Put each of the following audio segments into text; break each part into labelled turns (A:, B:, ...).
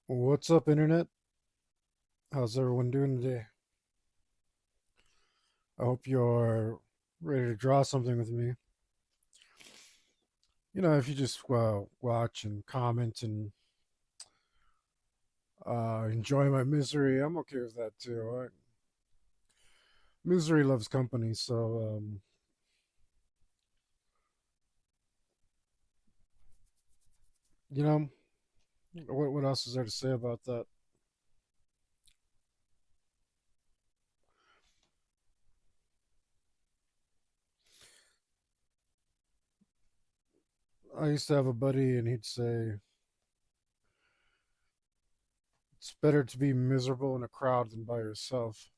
A: What's up, Internet? How's everyone doing today? I hope you're ready to draw something with me. If you just watch and comment and enjoy my misery, I'm okay with that too. Misery loves company, so you know what else is there to say about that? I used to have a buddy, and he'd say it's better to be miserable in a crowd than by yourself.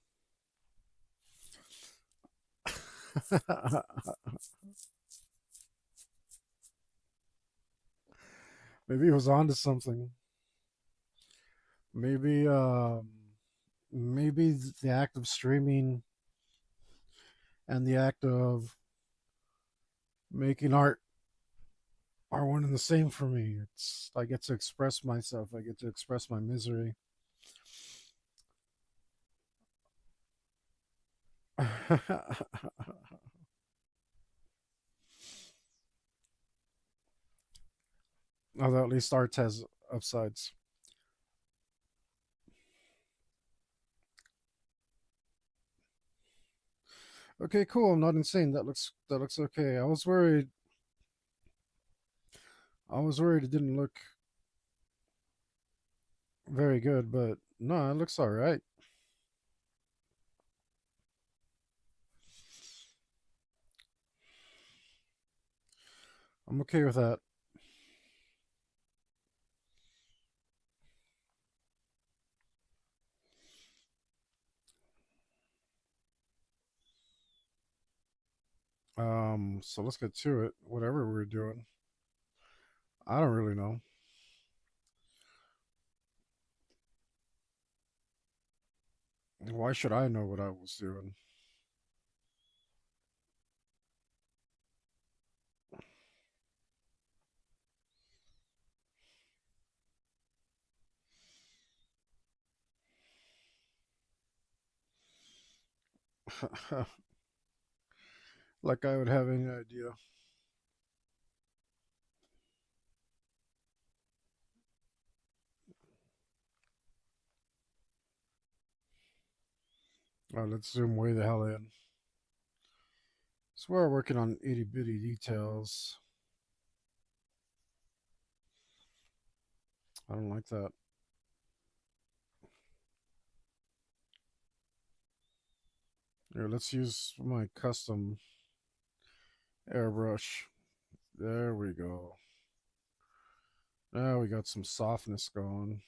A: Maybe he was onto something. Maybe maybe the act of streaming and the act of making art are one and the same for me. It's I get to express myself. I get to express my misery. Although at least art has upsides. Okay, cool. I'm not insane. That looks okay. I was worried it didn't look very good, but no, it looks all right. I'm okay with that. So let's get to it. Whatever we're doing, I don't really know. Why should I know what I was doing? Like I would have any idea. Let's zoom way the hell in. So we're working on itty bitty details. I don't like that. Here, let's use my custom airbrush. There we go. Now we got some softness going.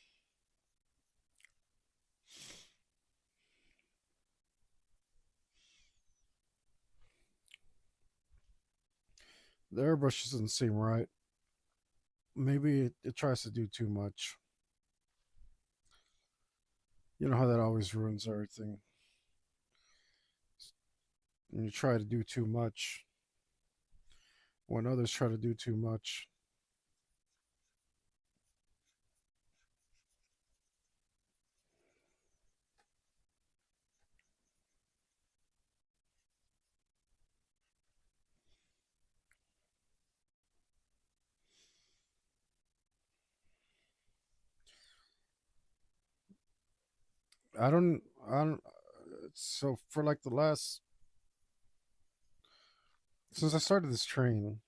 A: The airbrush doesn't seem right. Maybe it tries to do too much. You know how that always ruins everything. When you try to do too much, when others try to do too much. I don't. I don't. So for like the last since I started this train,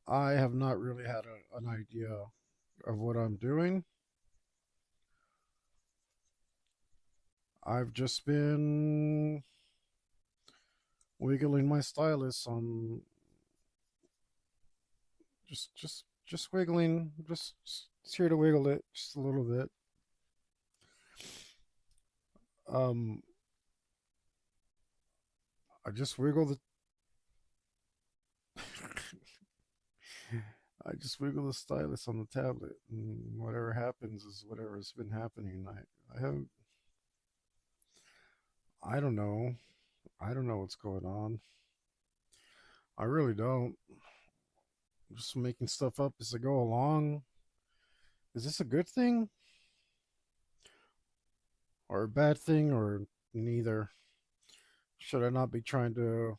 A: I have not really had an idea of what I'm doing. I've just been wiggling my stylus on just wiggling, just here to wiggle it just a little bit. Um, I just wiggle the I just wiggle the stylus on the tablet, and whatever happens is whatever's been happening. I haven't. I don't know. I don't know what's going on. I really don't. I'm just making stuff up as I go along. Is this a good thing or a bad thing or neither? Should I not be trying to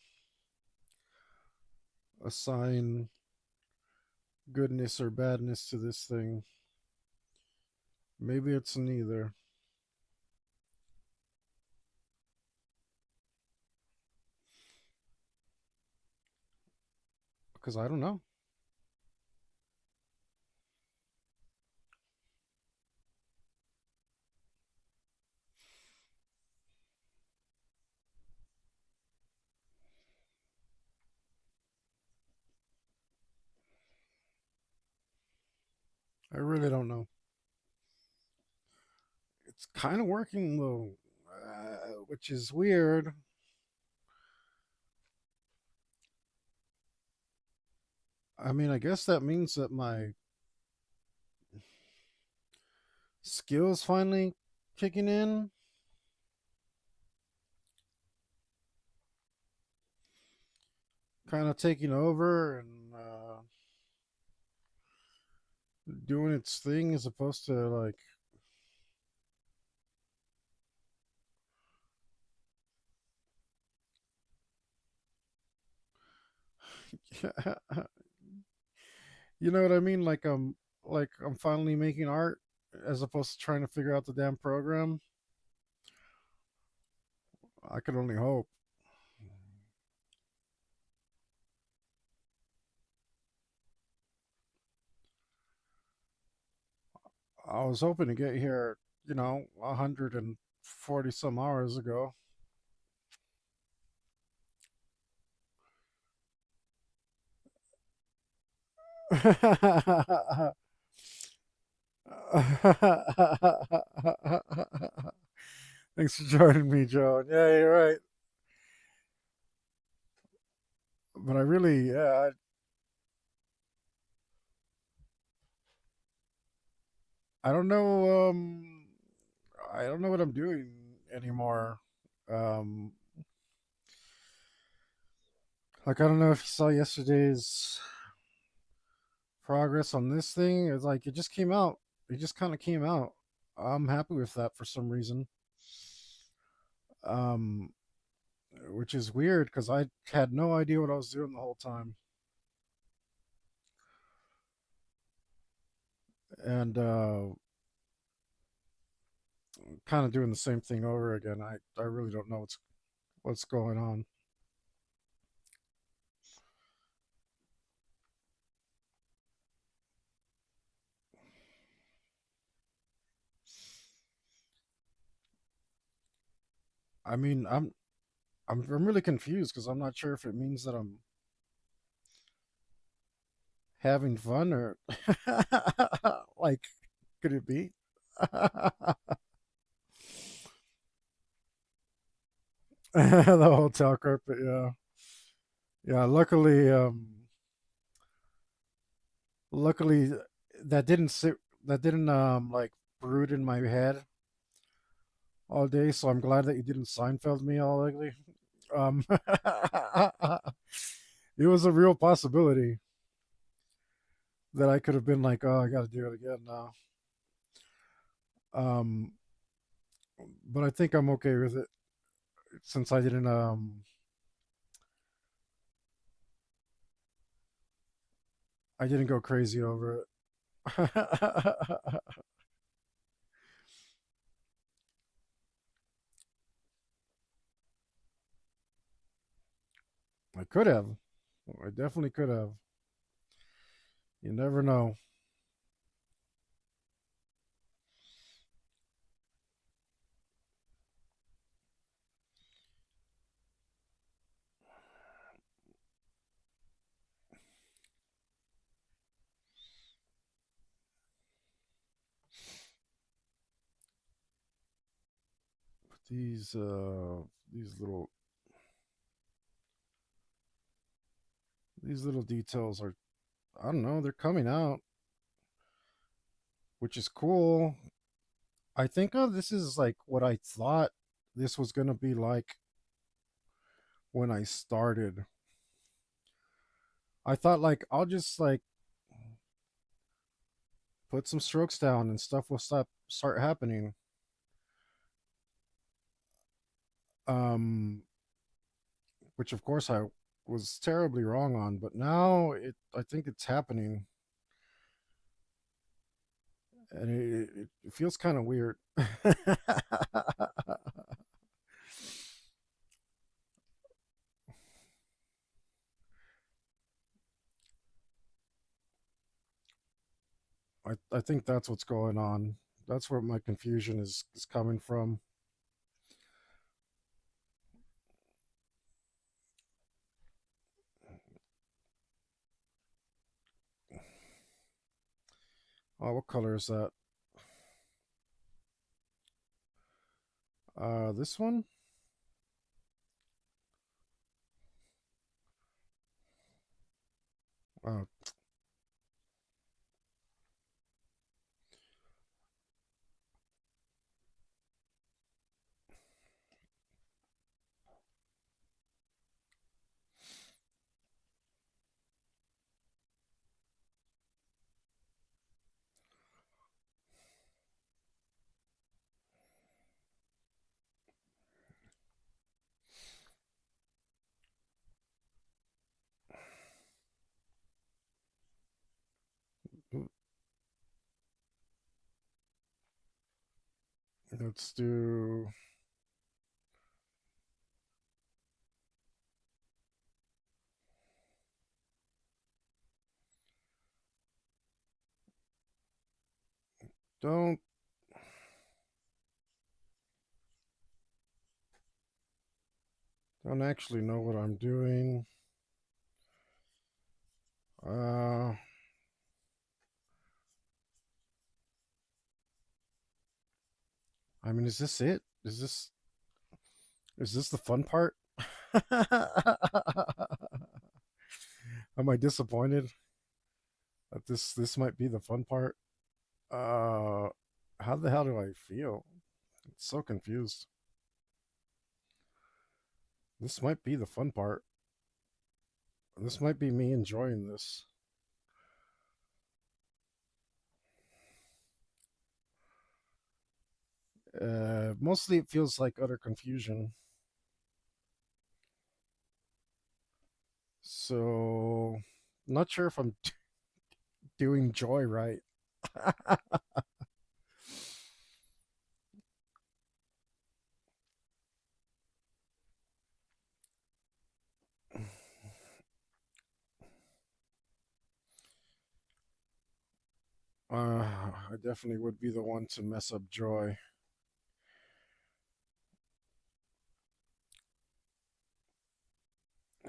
A: assign goodness or badness to this thing? Maybe it's neither. Because I don't know. I really don't know. It's kind of working though, which is weird. I mean, I guess that means that my skills finally kicking in, kind of taking over and doing its thing as opposed to like, you know what I mean? Like I'm finally making art as opposed to trying to figure out the damn program. I could only hope. I was hoping to get here, 140 some hours ago. Thanks for joining me, Joan. Yeah, you're right. But I really, yeah, I don't know. I don't know what I'm doing anymore. Um, like I don't know if you saw yesterday's progress on this thing. It's like it just came out. It just kind of came out. I'm happy with that for some reason. Um, which is weird because I had no idea what I was doing the whole time, and kind of doing the same thing over again. I really don't know what's going on. I mean, I'm really confused because I'm not sure if it means that I'm having fun or like could it be? The hotel carpet, yeah. Yeah, luckily that didn't sit that didn't like brood in my head all day, so I'm glad that you didn't Seinfeld me all ugly. Um it was a real possibility that I could have been like, oh, I got to do it again now. Um but I think I'm okay with it since I didn't go crazy over it. I could have. I definitely could have. You never know. These these little these little details are, I don't know, they're coming out, which is cool. I think this is like what I thought this was gonna be like when I started. I thought like I'll just like Put some strokes down, and stuff will start happening. Um, which of course I was terribly wrong on, but now I think it's happening, and it feels kind of weird. I think that's what's going on. That's where my confusion is coming from. Oh, what color is that? This one. Oh, let's do. Don't don't actually know what I'm doing. Uh, I mean, is this it? Is this the fun part? Am I disappointed that this might be the fun part? Uh, how the hell do I feel? It's so confused. This might be the fun part. This might be me enjoying this. Mostly it feels like utter confusion. So, not sure if I'm doing joy right. I definitely would be the one to mess up joy.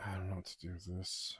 A: I don't know what to do with this.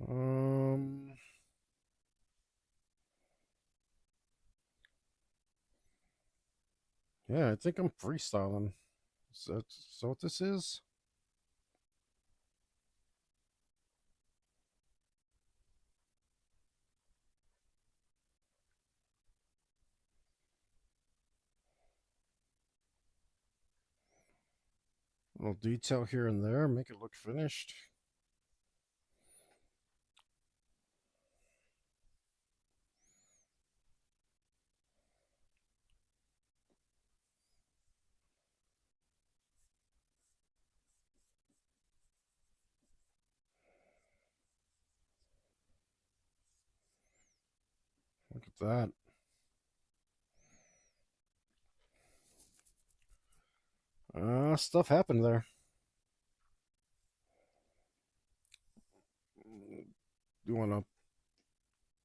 A: Um, yeah, I think I'm freestyling. So what this is? A little detail here and there, make it look finished. Look at that. Stuff happened there. You want to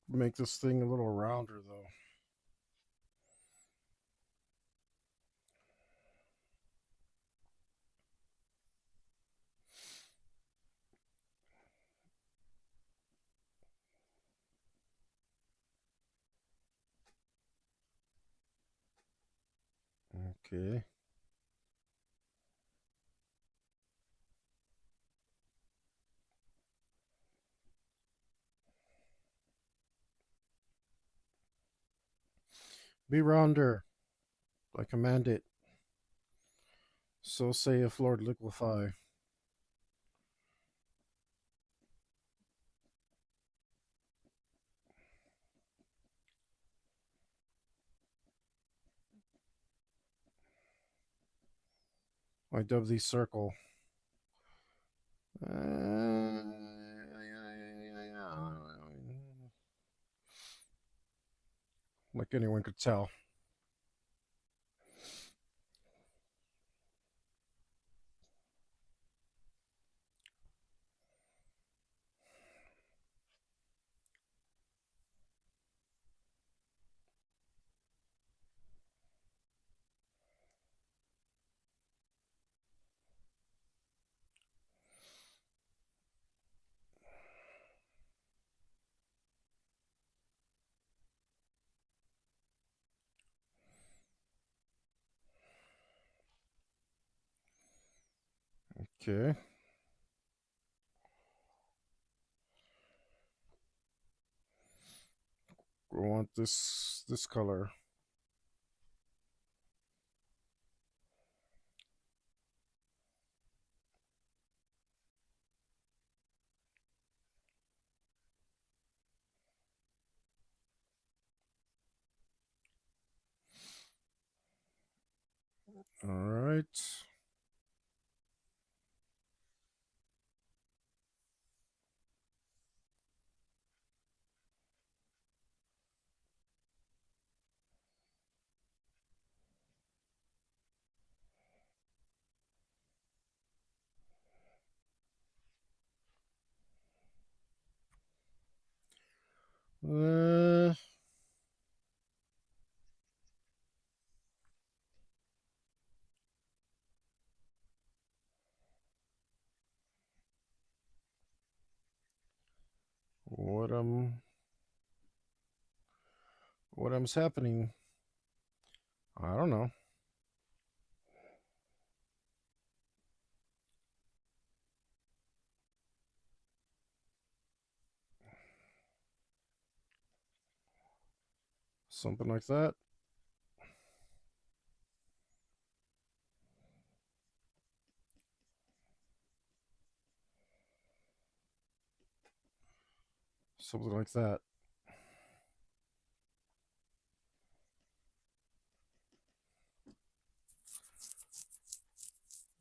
A: make this thing a little rounder, though. Okay. Be rounder. I command it. So saith Lord Liquefy. I dub thee circle. Like anyone could tell. Okay. I want this color. All right. Uh, what what's happening? I don't know. Something like that. Something like that.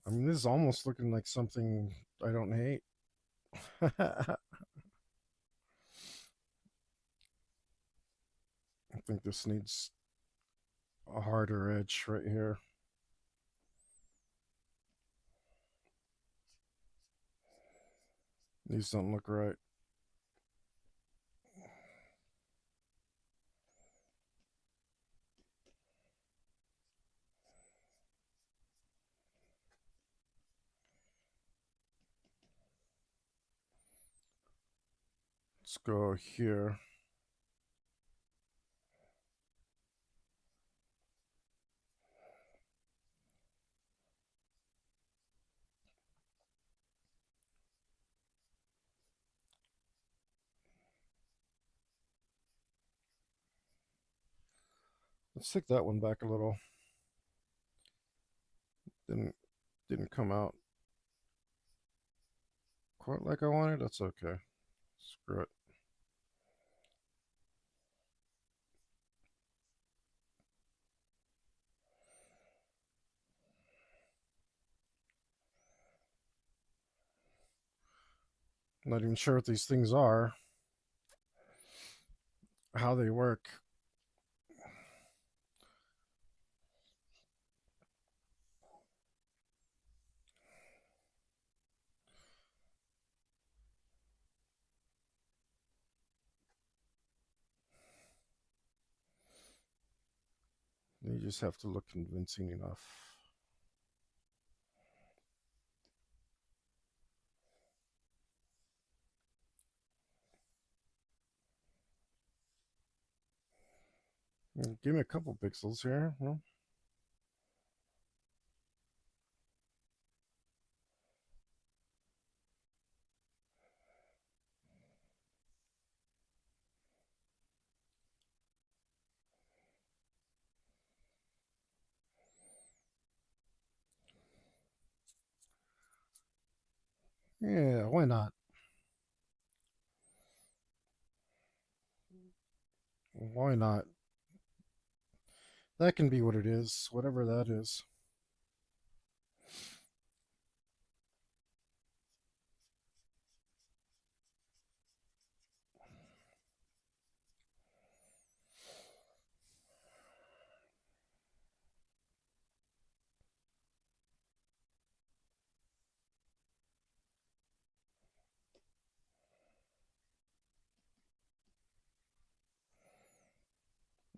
A: I mean, this is almost looking like something I don't hate. I think this needs a harder edge right here. These don't look right. Let's go here. Let's take that one back a little. Didn't didn't come out quite like I wanted. That's okay. Screw it. I'm not even sure what these things are, how they work. You just have to look convincing enough. Give me a couple pixels here. Well, Yeah, why not? Why not? That can be what it is, whatever that is.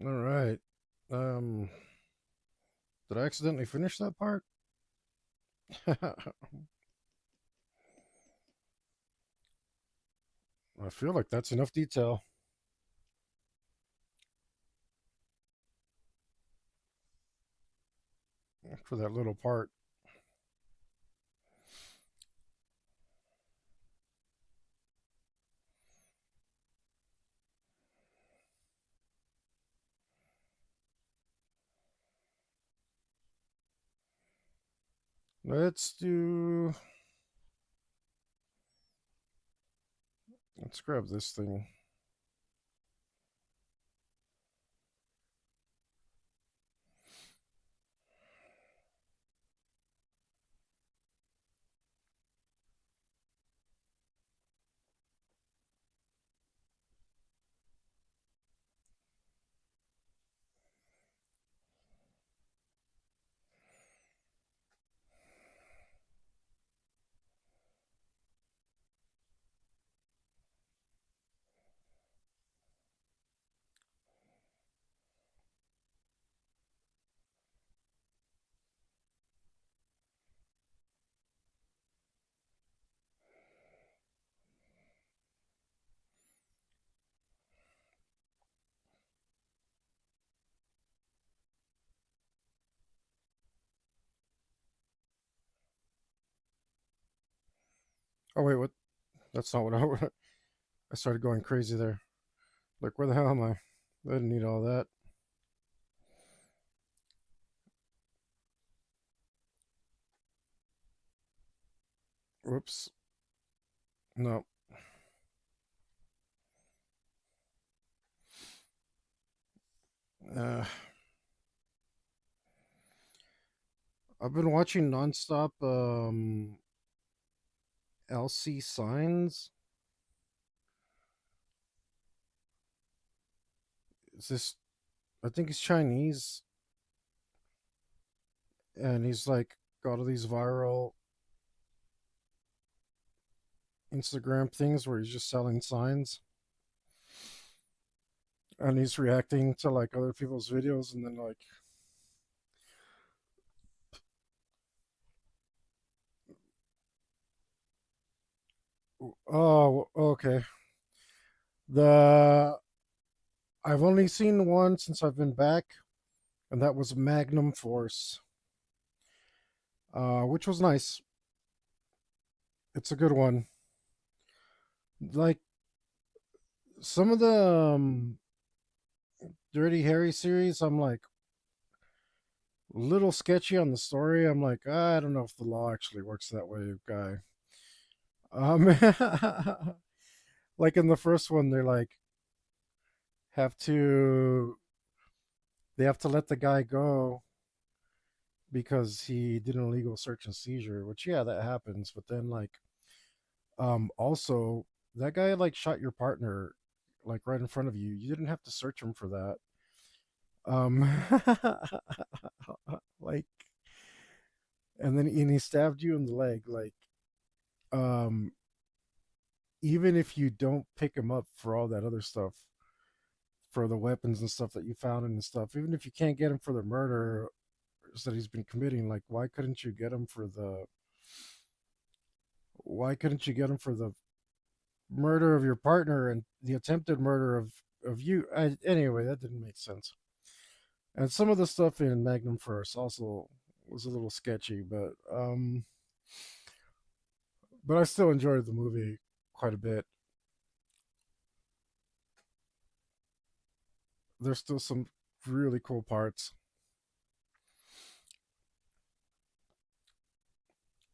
A: All right. Um, did I accidentally finish that part? I feel like that's enough detail for that little part. Let's do. Let's grab this thing. Oh wait, what? That's not what I. I started going crazy there. Like, where the hell am I? I didn't need all that. Whoops. No. Uh, I've been watching nonstop. LC Signs. Is this? I think he's Chinese, and he's like got all these viral Instagram things where he's just selling signs, and he's reacting to like other people's videos, and then like, oh, okay. The I've only seen one since I've been back, and that was Magnum Force, which was nice. It's a good one. Like some of the Dirty Harry series, I'm like a little sketchy on the story. I'm like, I don't know if the law actually works that way, guy. Um, like in the first one, they're like have to they have to let the guy go because he did an illegal search and seizure. Which yeah, that happens. But then like also that guy like shot your partner like right in front of you. You didn't have to search him for that. Um, like and he stabbed you in the leg. Like um, even if you don't pick him up for all that other stuff, for the weapons and stuff that you found and stuff, even if you can't get him for the murder that he's been committing, like why couldn't you get him for the murder of your partner and the attempted murder of you? Anyway, that didn't make sense. And some of the stuff in Magnum First also was a little sketchy, but I still enjoyed the movie quite a bit. There's still some really cool parts.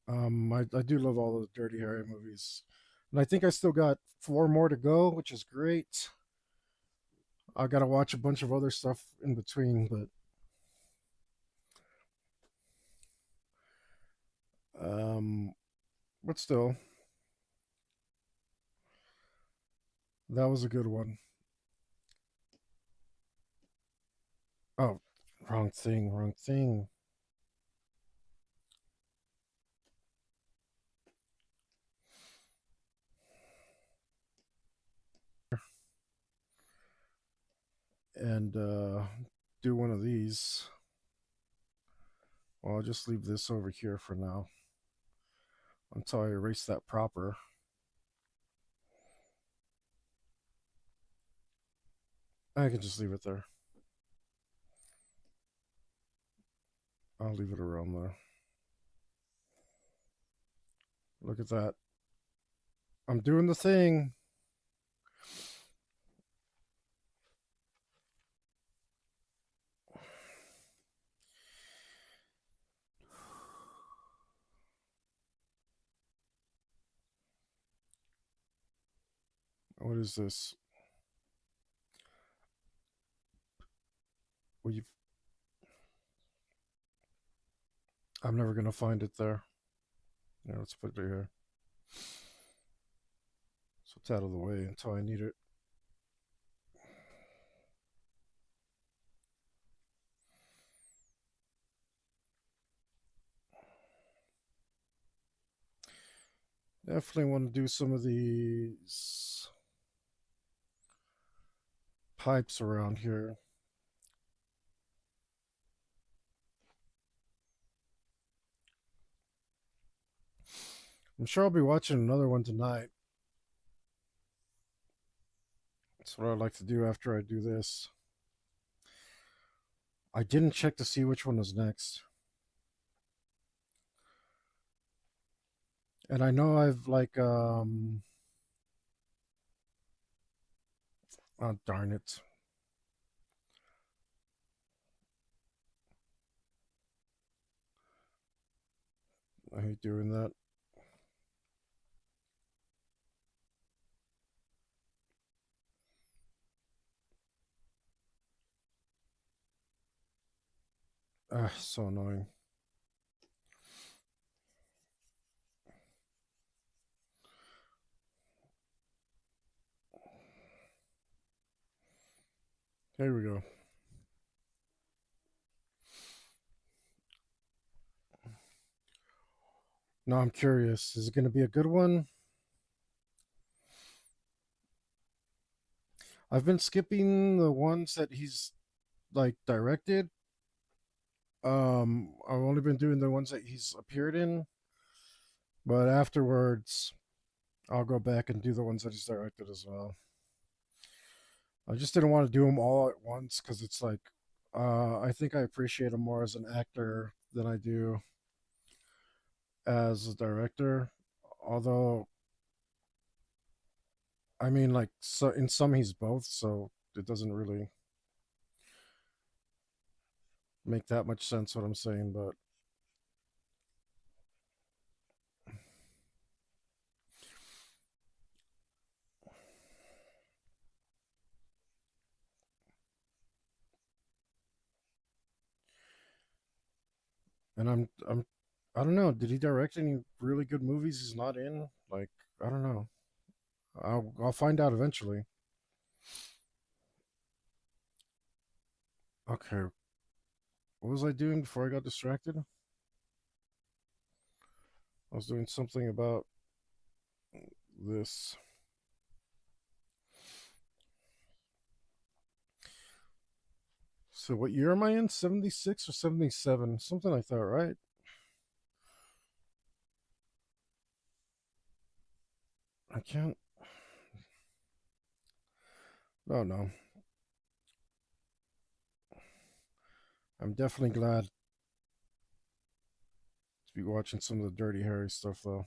A: I do love all the Dirty Harry movies, and I think I still got four more to go, which is great. I got to watch a bunch of other stuff in between, um, but still, that was a good one. Oh, wrong thing, wrong thing. And do one of these. Well, I'll just leave this over here for now until I erase that proper. I can just leave it there. I'll leave it around there. Look at that. I'm doing the thing. What is this? Well, I'm never gonna find it there. Yeah, let's put it here. So it's out of the way until I need it. Definitely want to do some of these pipes around here. I'm sure I'll be watching another one tonight. That's what I'd like to do after I do this. I didn't check to see which one was next. And I know I've like oh darn it. I hate doing that. Ah, so annoying. Here we go. Now I'm curious. Is it going to be a good one? I've been skipping the ones that he's like directed. I've only been doing the ones that he's appeared in, but afterwards, I'll go back and do the ones that he's directed as well. I just didn't want to do them all at once because it's like, I think I appreciate him more as an actor than I do as a director. Although, I mean, like, so in some he's both, so it doesn't really make that much sense what I'm saying. But and I don't know. Did he direct any really good movies he's not in? Like, I don't know. I'll find out eventually. Okay, what was I doing before I got distracted? I was doing something about this. So what year am I in? 76 or 77? Something like that, right? I can't. Oh no. I'm definitely glad to be watching some of the Dirty Harry stuff though.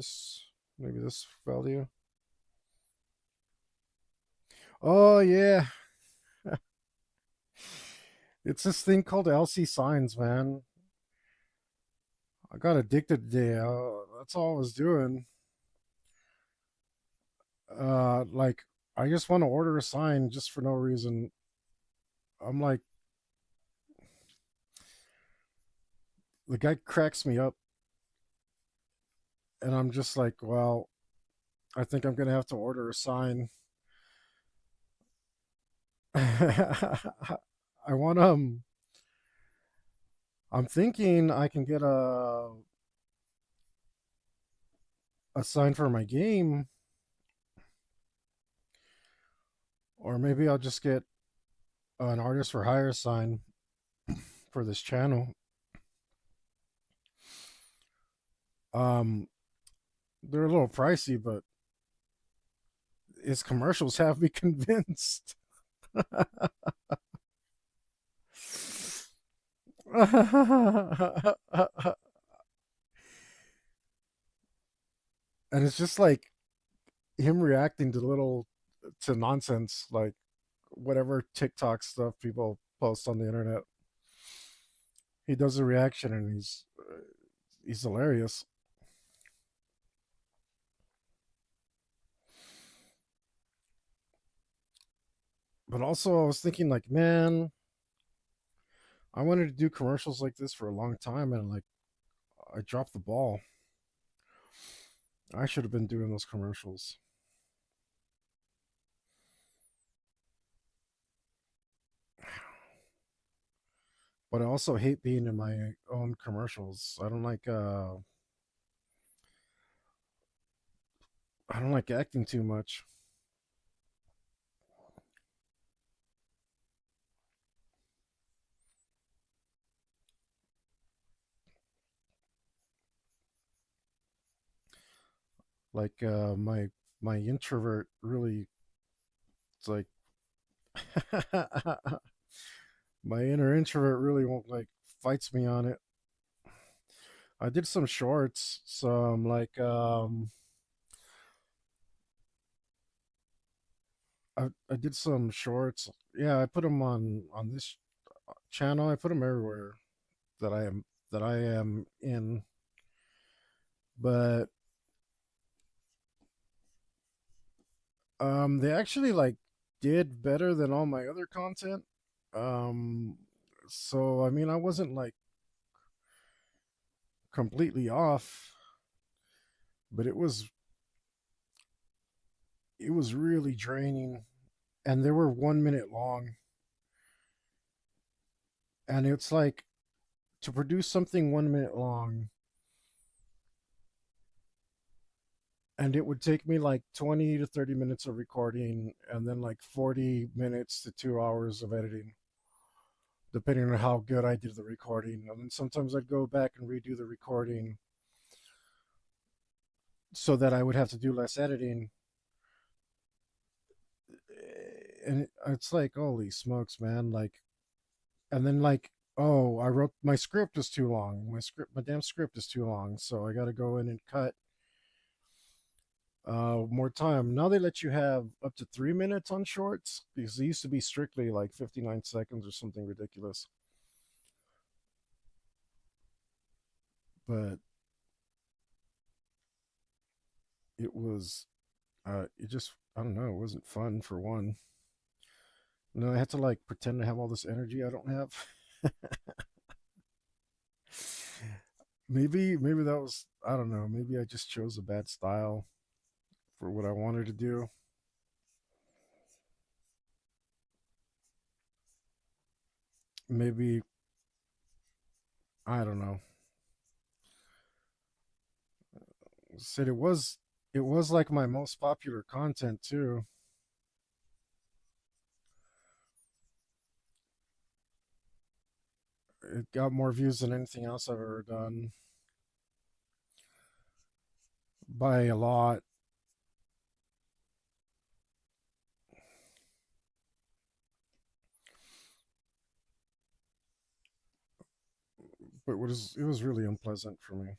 A: this, maybe this value. Oh yeah, it's this thing called LC signs, man. I got addicted today. That's all I was doing. Like I just want to order a sign just for no reason. I'm like, the guy cracks me up, and I'm just like, well, I think I'm gonna have to order a sign. I want I'm thinking I can get a sign for my game, or maybe I'll just get an artist for hire sign for this channel. Um, they're a little pricey, but his commercials have me convinced. And it's just like him reacting to nonsense, like whatever TikTok stuff people post on the internet. He does a reaction, and he's hilarious. But also, I was thinking, like, man, I wanted to do commercials like this for a long time, and like, I dropped the ball. I should have been doing those commercials. But I also hate being in my own commercials. I don't like acting too much. Like my introvert really, it's like my inner introvert really won't like fights me on it. I did some shorts, some like I did some shorts. Yeah, I put them on this channel. I put them everywhere that I am in. But they actually like did better than all my other content. Um so I mean, I wasn't like completely off, but it was really draining, and they were 1 minute long, and it's like to produce something 1 minute long, and it would take me like 20 to 30 minutes of recording, and then like 40 minutes to 2 hours of editing, depending on how good I did the recording. And then sometimes I'd go back and redo the recording so that I would have to do less editing. And it's like, holy smokes, man. Like, and then like, oh, I wrote my script is too long. My damn script is too long. So I got to go in and cut more time. Now they let you have up to 3 minutes on shorts, because it used to be strictly like 59 seconds or something ridiculous. But it was, it just, I don't know, it wasn't fun for one. No, I had to like pretend to have all this energy I don't have. Maybe that was, I don't know, maybe I just chose a bad style for what I wanted to do. Maybe, I don't know. Said it was like my most popular content too. It got more views than anything else I've ever done by a lot. But it was really unpleasant for me.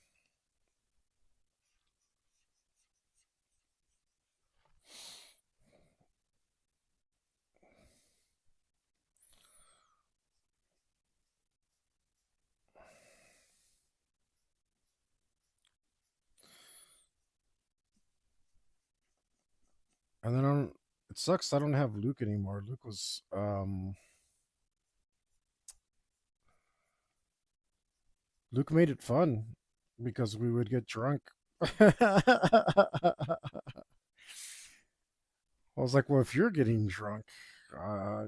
A: And then I don't. It sucks. I don't have Luke anymore. Luke made it fun because we would get drunk. I was like, well, if you're getting drunk, uh,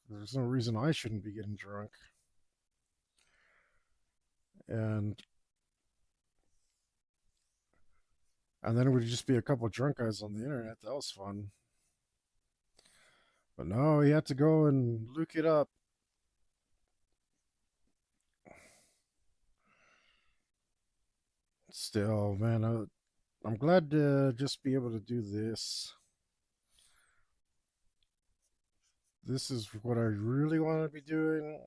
A: there's no reason I shouldn't be getting drunk. And then it would just be a couple drunk guys on the internet. That was fun. But no, he had to go and look it up. Still, man, I'm glad to just be able to do this. This is what I really want to be doing.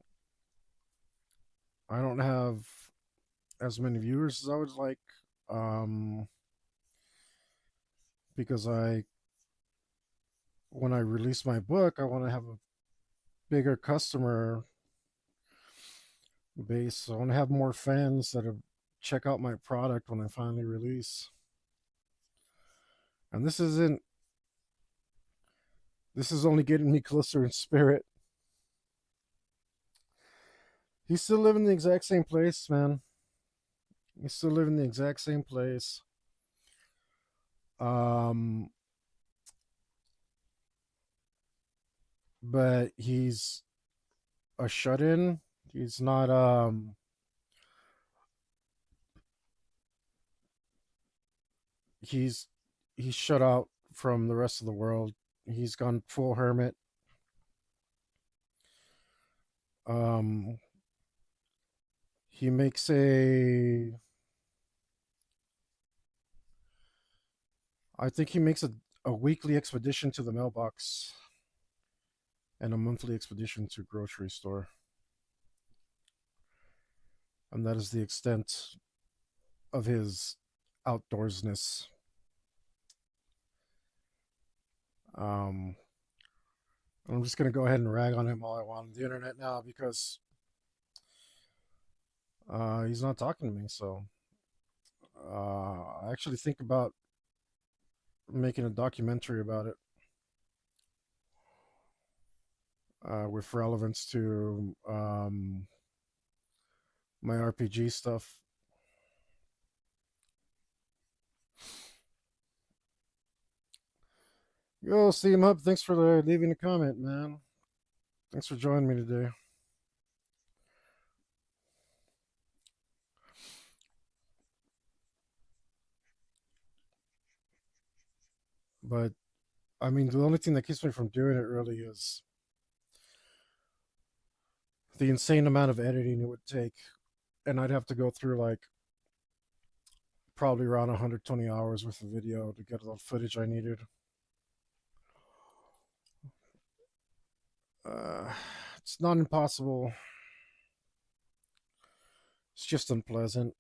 A: I don't have as many viewers as I would like, um, because when I release my book, I want to have a bigger customer base. I want to have more fans that check out my product when I finally release. And this is only getting me closer in spirit. He's still living in the exact same place, man. He's still living in the exact same place. Um, but he's a shut in. He's not he's he's shut out from the rest of the world. He's gone full hermit. Um, he makes I think he makes a weekly expedition to the mailbox and a monthly expedition to grocery store. And that is the extent of his outdoorsness. Um, I'm just gonna go ahead and rag on him all I want on the internet now because he's not talking to me. So I actually think about making a documentary about it with relevance to my RPG stuff. Yo, Steam Hub, thanks for leaving a comment, man. Thanks for joining me today. But I mean, the only thing that keeps me from doing it really is the insane amount of editing it would take, and I'd have to go through like probably around 120 hours worth of video to get all the footage I needed. Uh, it's not impossible. It's just unpleasant.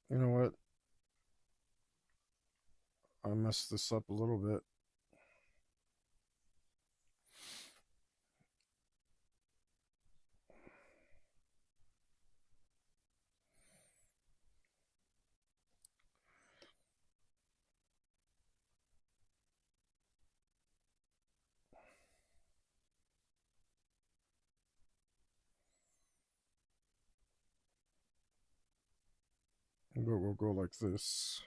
A: You know what? I messed this up a little bit. But we'll go like this.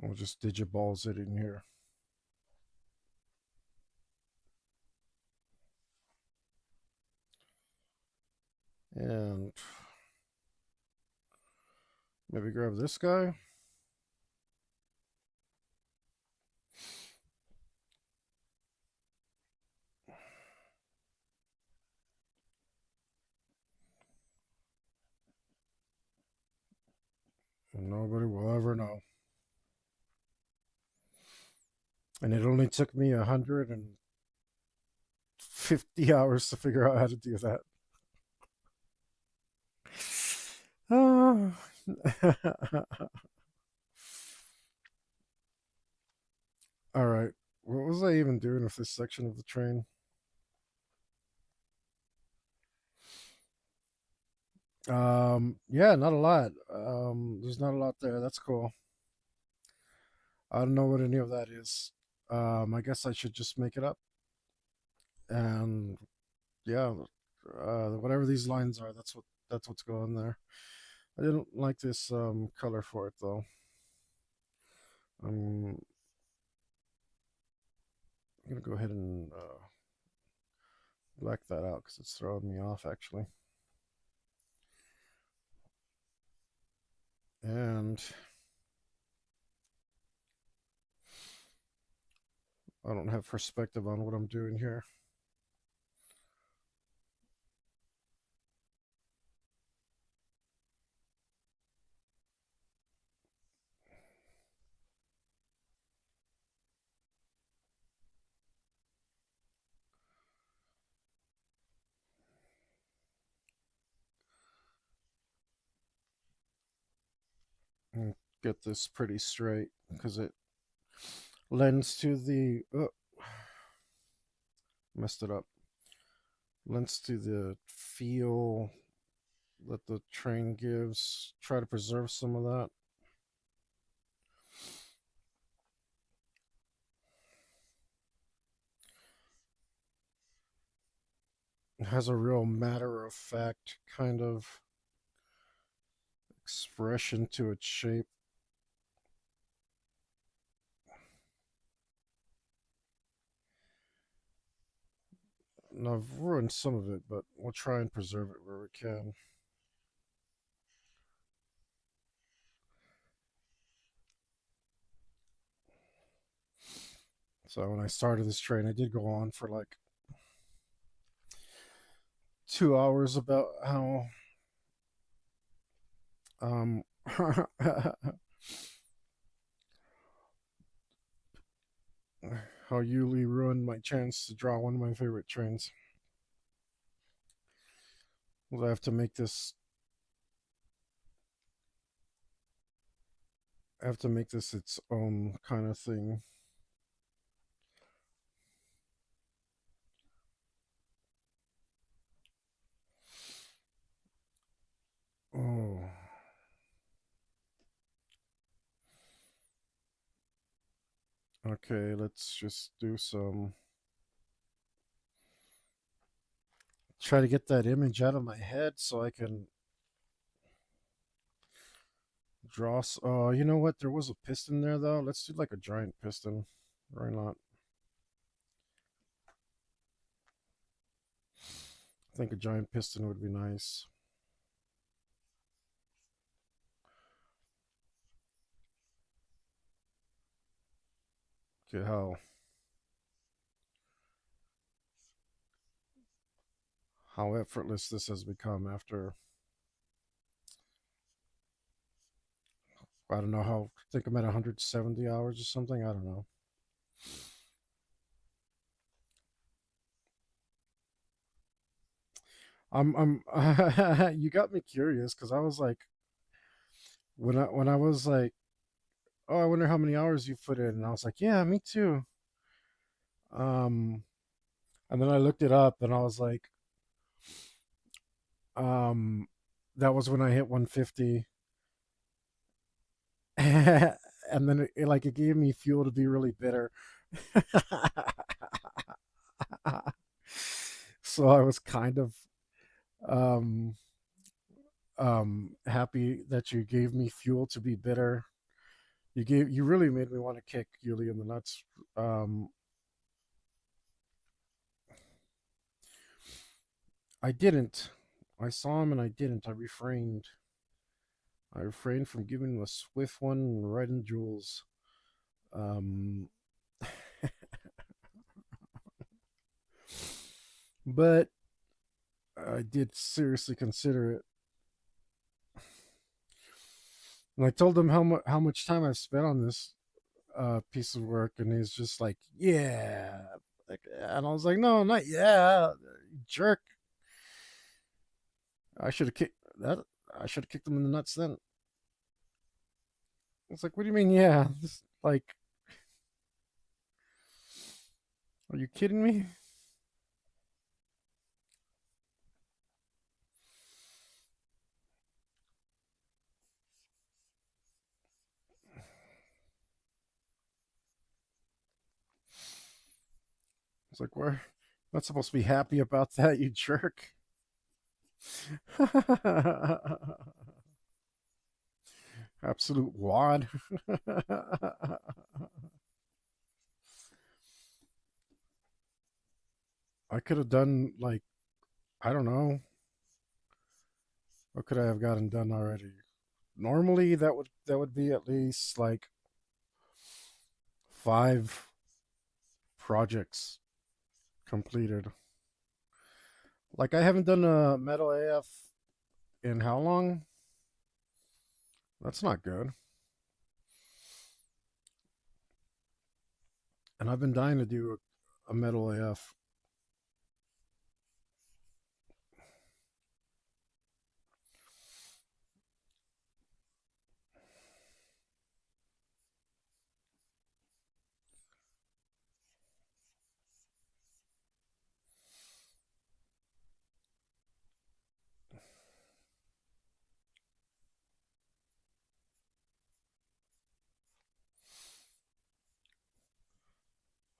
A: We'll just digiballs it in here. And maybe grab this guy. And nobody will ever know. And it only took me 150 hours to figure out how to do that. Oh. All right. What was I even doing with this section of the train? Yeah, not a lot. There's not a lot there. That's cool. I don't know what any of that is. I guess I should just make it up. And yeah, whatever these lines are, that's what's going there. I didn't like this color for it though. I'm gonna go ahead and black that out because it's throwing me off actually. And I don't have perspective on what I'm doing here. And get this pretty straight because it lends to the messed it up. Lends to the feel that the train gives. Try to preserve some of that. It has a real matter of fact kind of expression to its shape. And I've ruined some of it, but we'll try and preserve it where we can. So when I started this train, I did go on for like 2 hours about um how Yuli ruined my chance to draw one of my favorite trains. Well, I have to make this. I have to make this its own kind of thing. Oh, okay. Let's just do some. Try to get that image out of my head so I can draw. Oh, you know what? There was a piston there though. Let's do like a giant piston. Why not? I think a giant piston would be nice. Okay, how effortless this has become after I don't know how. I think I'm at 170 hours or something. I don't know. you got me curious because I was like, when I was like, oh, I wonder how many hours you put in, and I was like, yeah, me too. Um, and then I looked it up, and I was like, um, that was when I hit 150, and then it gave me fuel to be really bitter. So I was kind of um happy that you gave me fuel to be bitter. You really made me want to kick Yuli in the nuts. Um, I didn't. I saw him and I didn't. I refrained from giving him a swift one right in jewels. Um, but I did seriously consider it. And I told him how much time I've spent on this piece of work, and he's just like, "Yeah," and I was like, "No, not yeah, jerk. I should have kicked that. I should have kicked him in the nuts then." It's like, "What do you mean? Yeah, like, are you kidding me?" It's like, we're not supposed to be happy about that, you jerk. Absolute wad. I could have done like, I don't know, what could I have gotten done already? Normally that would be at least like 5 projects completed. Like, I haven't done a Metal AF in how long? That's not good. And I've been dying to do a Metal AF.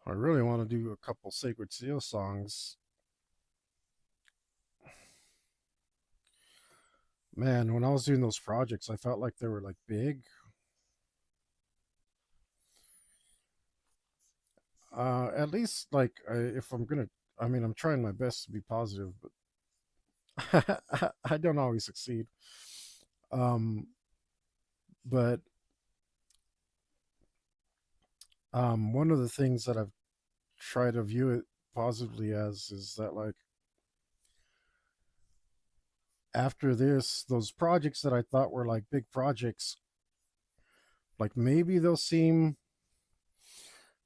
A: I really want to do a couple Sacred Seal songs. Man, when I was doing those projects, I felt like they were like big. At least like, if I'm gonna, I mean, I'm trying my best to be positive, but I don't always succeed. Um, but one of the things that I've tried to view it positively as is that, like, after this, those projects that I thought were like big projects, like maybe they'll seem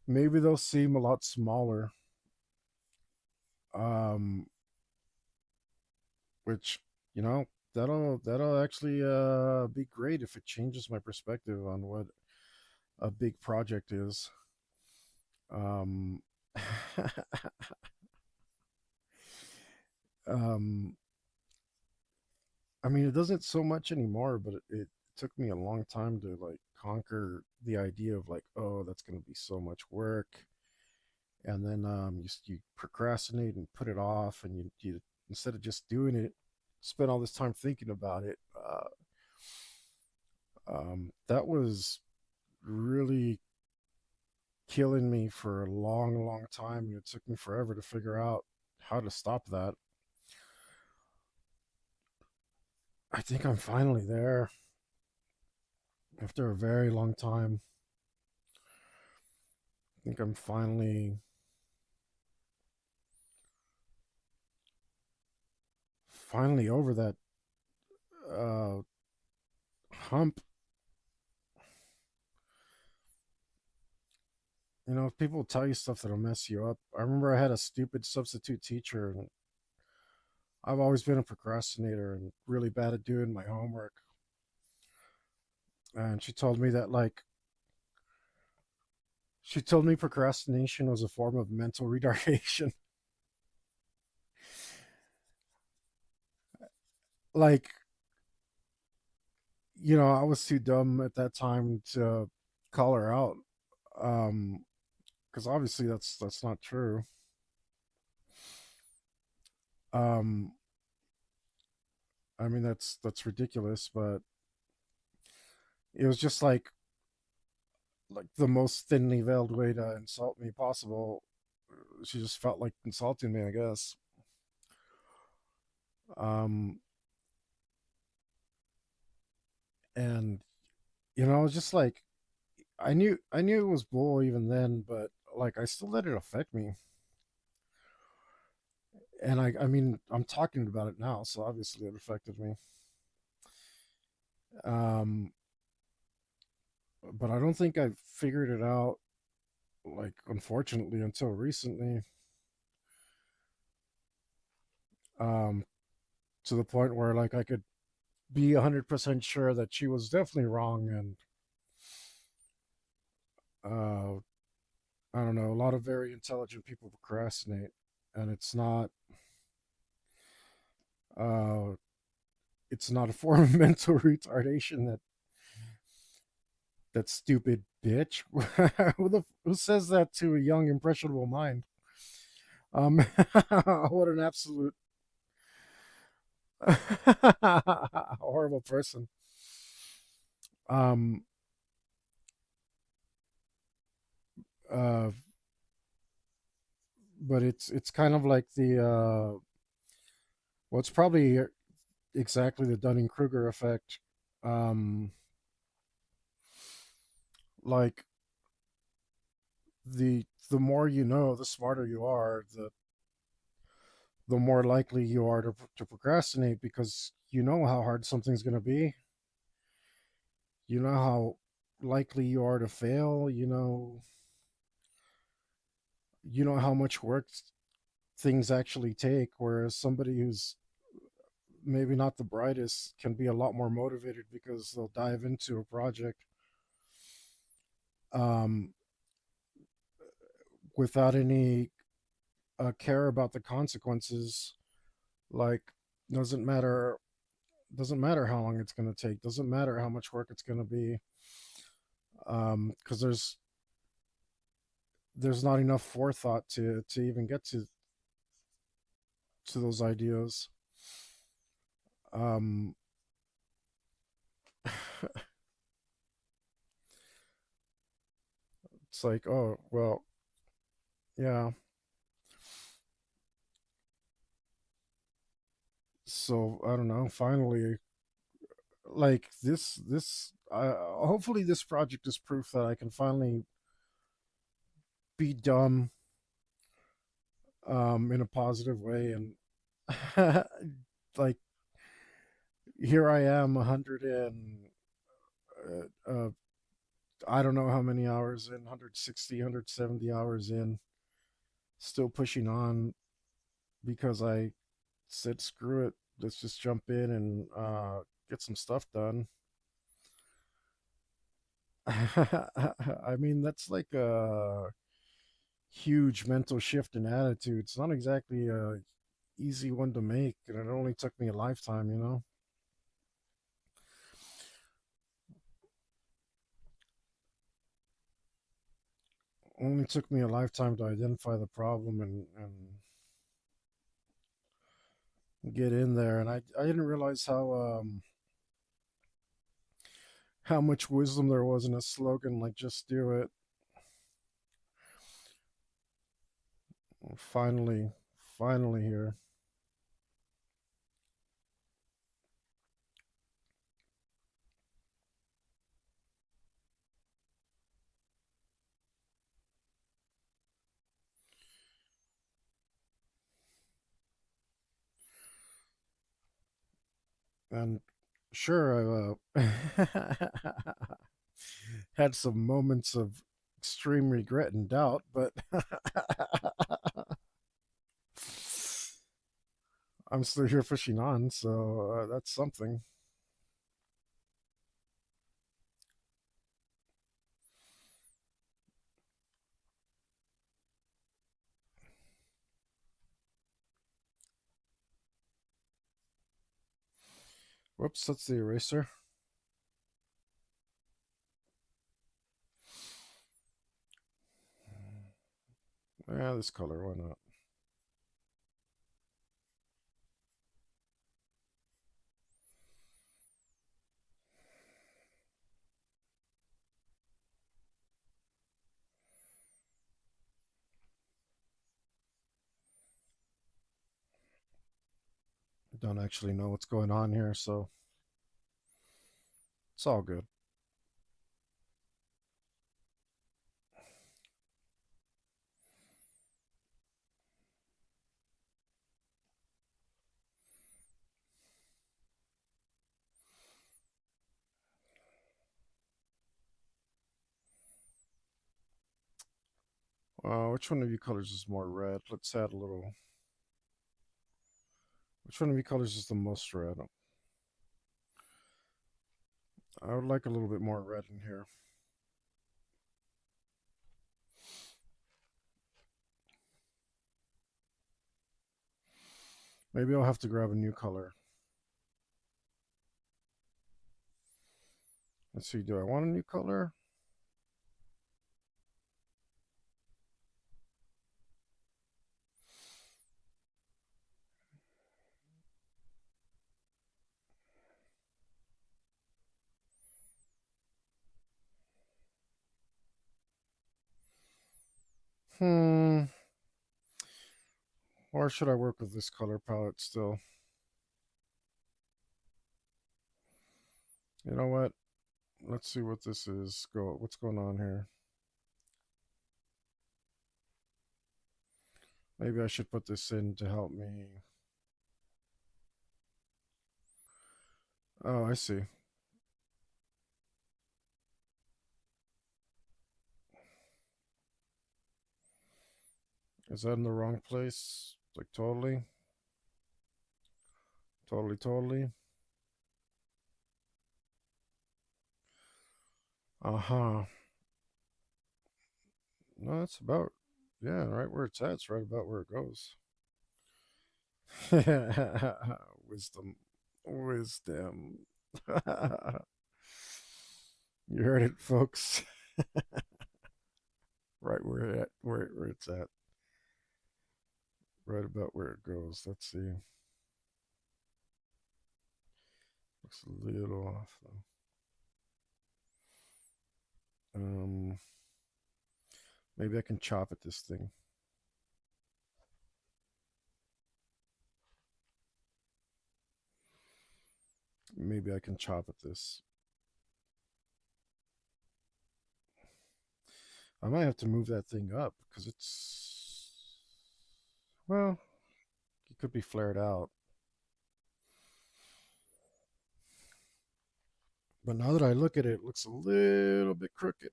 A: a lot smaller. Um, which, you know, that'll actually be great if it changes my perspective on what a big project is. Um, um, I mean, it doesn't so much anymore, but it took me a long time to like conquer the idea of like, oh, that's going to be so much work, and then you procrastinate and put it off, and you instead of just doing it, spend all this time thinking about it. That was really killing me for a long, long time, and it took me forever to figure out how to stop that. I think I'm finally there after a very long time. I think I'm finally over that uh, hump. You know, people tell you stuff that'll mess you up. I remember I had a stupid substitute teacher, and I've always been a procrastinator and really bad at doing my homework. And she told me procrastination was a form of mental retardation. Like, I was too dumb at that time to call her out. Um, because obviously that's not true. Um, I mean, that's ridiculous, but it was just like the most thinly veiled way to insult me possible. She just felt like insulting me, I guess. Um, and it was just like, I knew it was bull even then, but like, I still let it affect me. And I mean, I'm talking about it now, so obviously it affected me. Um, but I don't think I figured it out, like, unfortunately, until recently. Um, to the point where like I could be 100% sure that she was definitely wrong, and uh, I don't know. A lot of very intelligent people procrastinate, and uh, it's not a form of mental retardation. That stupid bitch. Who says that to a young impressionable mind? Um, what an absolute horrible person. Um, uh, but it's kind of like the well, it's probably exactly the Dunning Kruger effect. Um, like the more you know, the smarter you are, the more likely you are to procrastinate because you know how hard something's going to be. You know how likely you are to fail. You know how much work things actually take. Whereas somebody who's maybe not the brightest can be a lot more motivated because they'll dive into a project um, without any care about the consequences. Like doesn't matter doesn't matter how long it's going to take, doesn't matter how much work it's going to be, because there's not enough forethought to even get to those ideas. um it's like, oh well, yeah. So I don't know, finally, like this hopefully this project is proof that I can finally be dumb in a positive way. And like here I am 100 and I don't know how many hours in, 160, 170 hours in, still pushing on because I said screw it, let's just jump in and get some stuff done. I mean, that's like a huge mental shift in attitude. It's not exactly a easy one to make, and it only took me a lifetime, you know. Only took me a lifetime to identify the problem and get in there. And I didn't realize how much wisdom there was in a slogan like "Just do it." Finally, finally here. And sure, had some moments of extreme regret and doubt, but I'm still here fishing on, so that's something. Whoops, that's the eraser. Yeah, this color, why not? I don't actually know what's going on here, so it's all good. Which one of you colors is more red? Let's add a little. Which one of you colors is the most red? I would like a little bit more red in here. Maybe I'll have to grab a new color. Let's see, do I want a new color? Hmm. Or should I work with this color palette still? You know what? Let's see what this is. What's going on here? Maybe I should put this in to help me. Oh, I see. Is that in the wrong place? Like totally? Totally, totally. Uh-huh. No, that's about, yeah, right where it's at. It's right about where it goes. Wisdom. Wisdom. You heard it, folks. Right where it's at. Right about where it goes. Let's see. Looks a little off though. Maybe I can chop at this thing. Maybe I can chop at this. I might have to move that thing up because it's, well, it could be flared out. But now that I look at it, it looks a little bit crooked.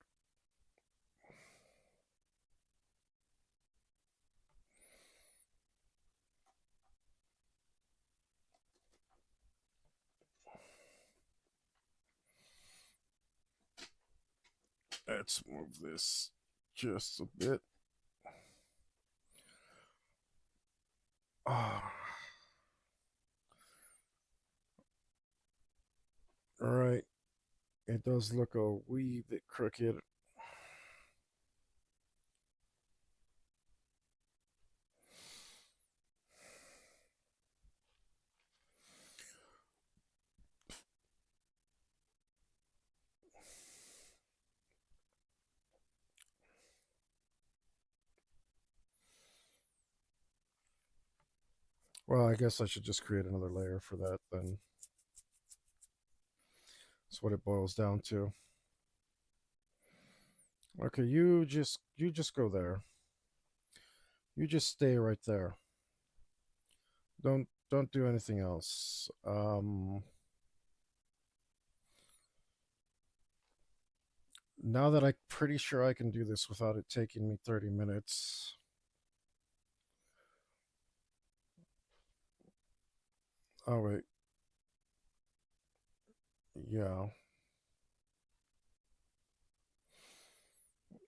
A: Let's move this just a bit. Ah, all right. It does look a wee bit crooked. Well, I guess I should just create another layer for that then. That's what it boils down to. Okay, you just go there. You just stay right there. Don't do anything else. Now that I'm pretty sure I can do this without it taking me 30 minutes. Oh wait. Yeah.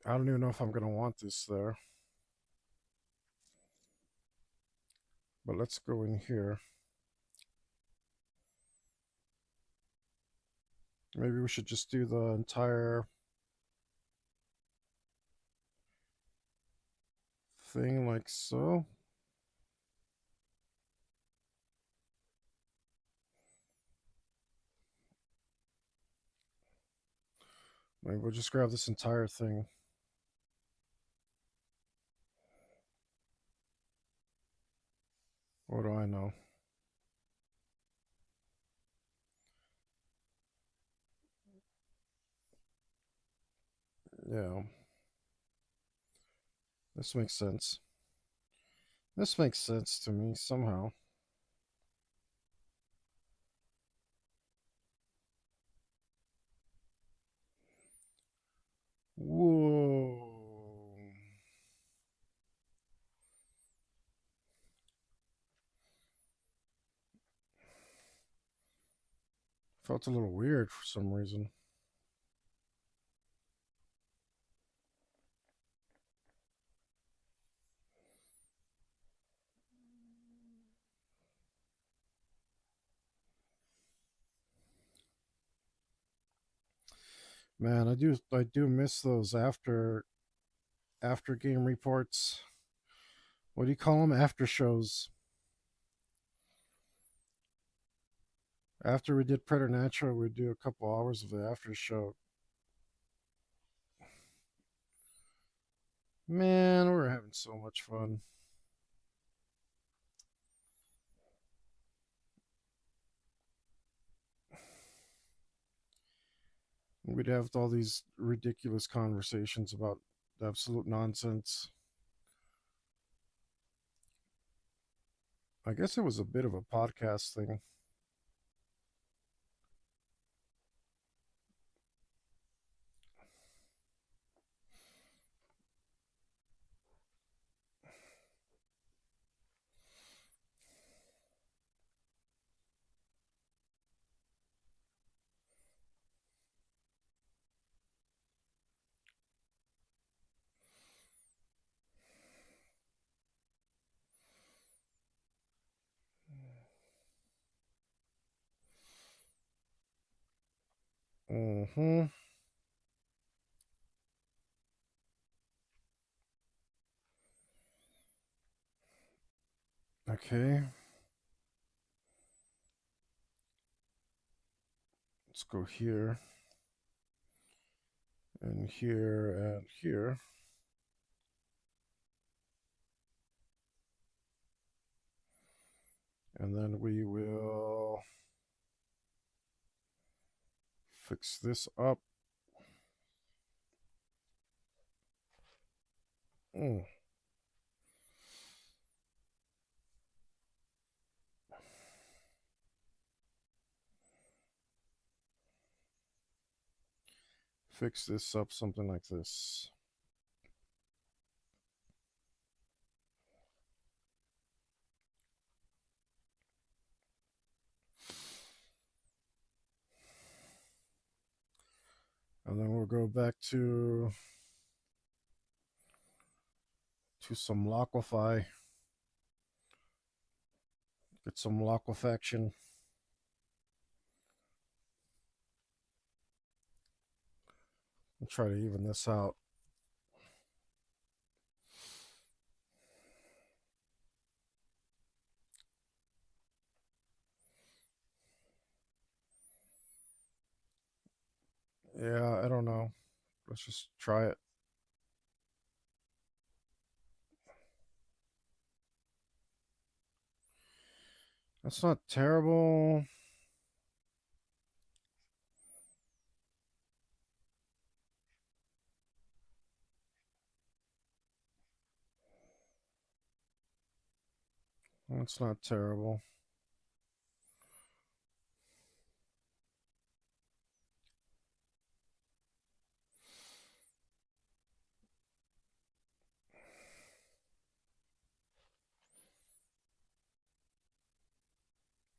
A: I don't even know if I'm gonna want this there. But let's go in here. Maybe we should just do the entire thing like so. Maybe we'll just grab this entire thing. What do I know? Yeah, this makes sense. This makes sense to me somehow. Whoa. Felt a little weird for some reason. Man, I do miss those after game reports. What do you call them? After shows. After we did Preternatural, we'd do a couple hours of the after show. Man, we're having so much fun. We'd have all these ridiculous conversations about absolute nonsense. I guess it was a bit of a podcast thing. Mm-hmm. Okay. Let's go here and here and here. And then we will fix this up. Mm. Fix this up something like this. And then we'll go back to some Loquify. Get some Loquifaction. And try to even this out. Yeah, I don't know. Let's just try it. That's not terrible. That's not terrible.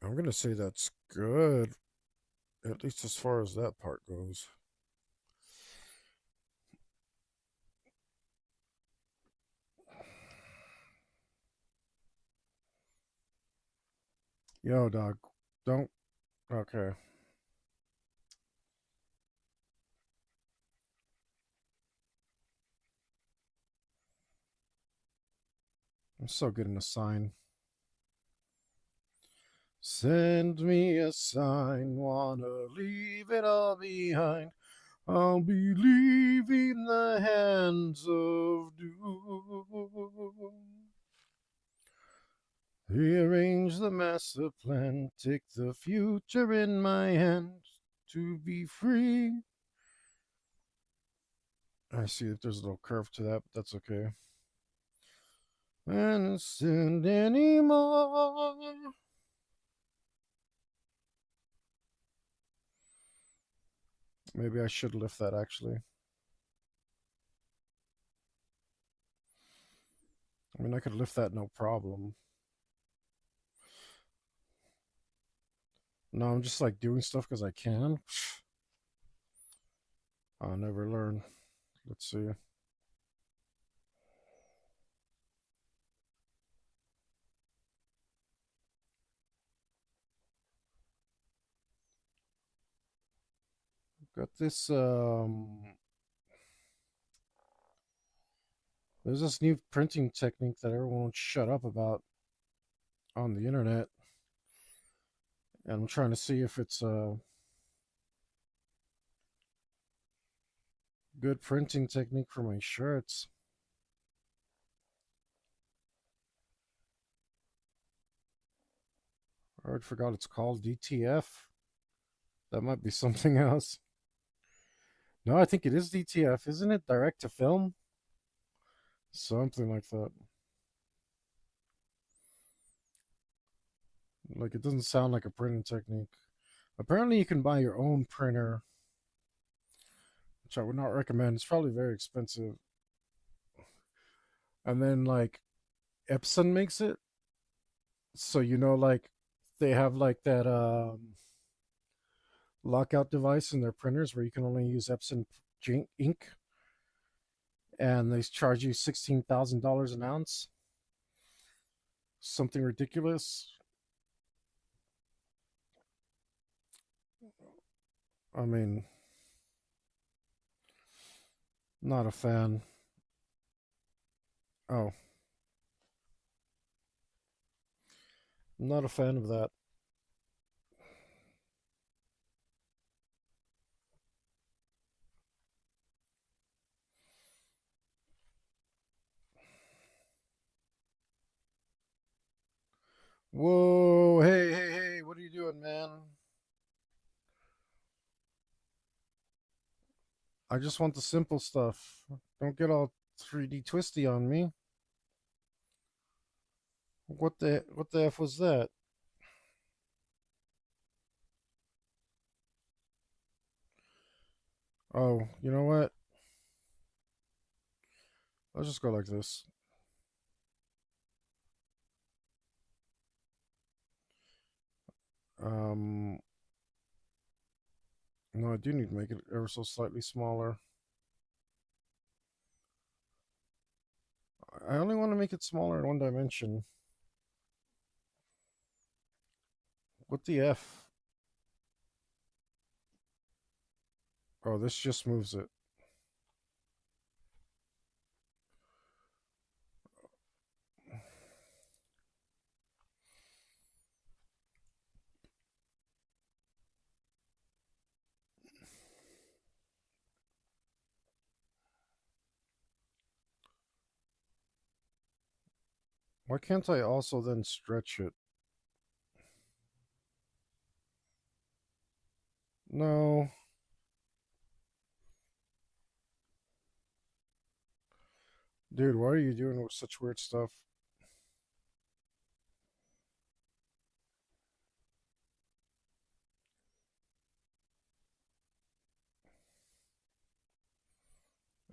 A: I'm gonna say that's good, at least as far as that part goes. Yo, dog, don't. Okay, I'm so good in a sign. Send me a sign, wanna leave it all behind. I'll be leaving the hands of doom. Rearrange the master plan, take the future in my hands to be free. I see that there's a little curve to that, but that's okay. Innocent anymore. Maybe I should lift that actually. I mean, I could lift that no problem. No, I'm just like doing stuff because I can. I'll never learn. Let's see. Got this. There's this new printing technique that everyone won't shut up about on the internet, and I'm trying to see if it's a good printing technique for my shirts. I forgot it's called DTF. That might be something else. No, I think it is DTF, isn't it? Direct to film, something like that. Like it doesn't sound like a printing technique. Apparently, you can buy your own printer, which I would not recommend. It's probably very expensive. And then like Epson makes it, so like they have like that lockout device in their printers where you can only use Epson ink, and they charge you $16,000 an ounce, something ridiculous. I mean, not a fan. Oh, I'm not a fan of that. Whoa, hey, hey, hey, what are you doing, man? I just want the simple stuff. Don't get all 3D twisty on me. What the F was that? Oh, you know what? I'll just go like this. Um, no, I do need to make it ever so slightly smaller. I only want to make it smaller in one dimension. What the F? Oh, this just moves it. Why can't I also then stretch it? No. Dude, why are you doing such weird stuff?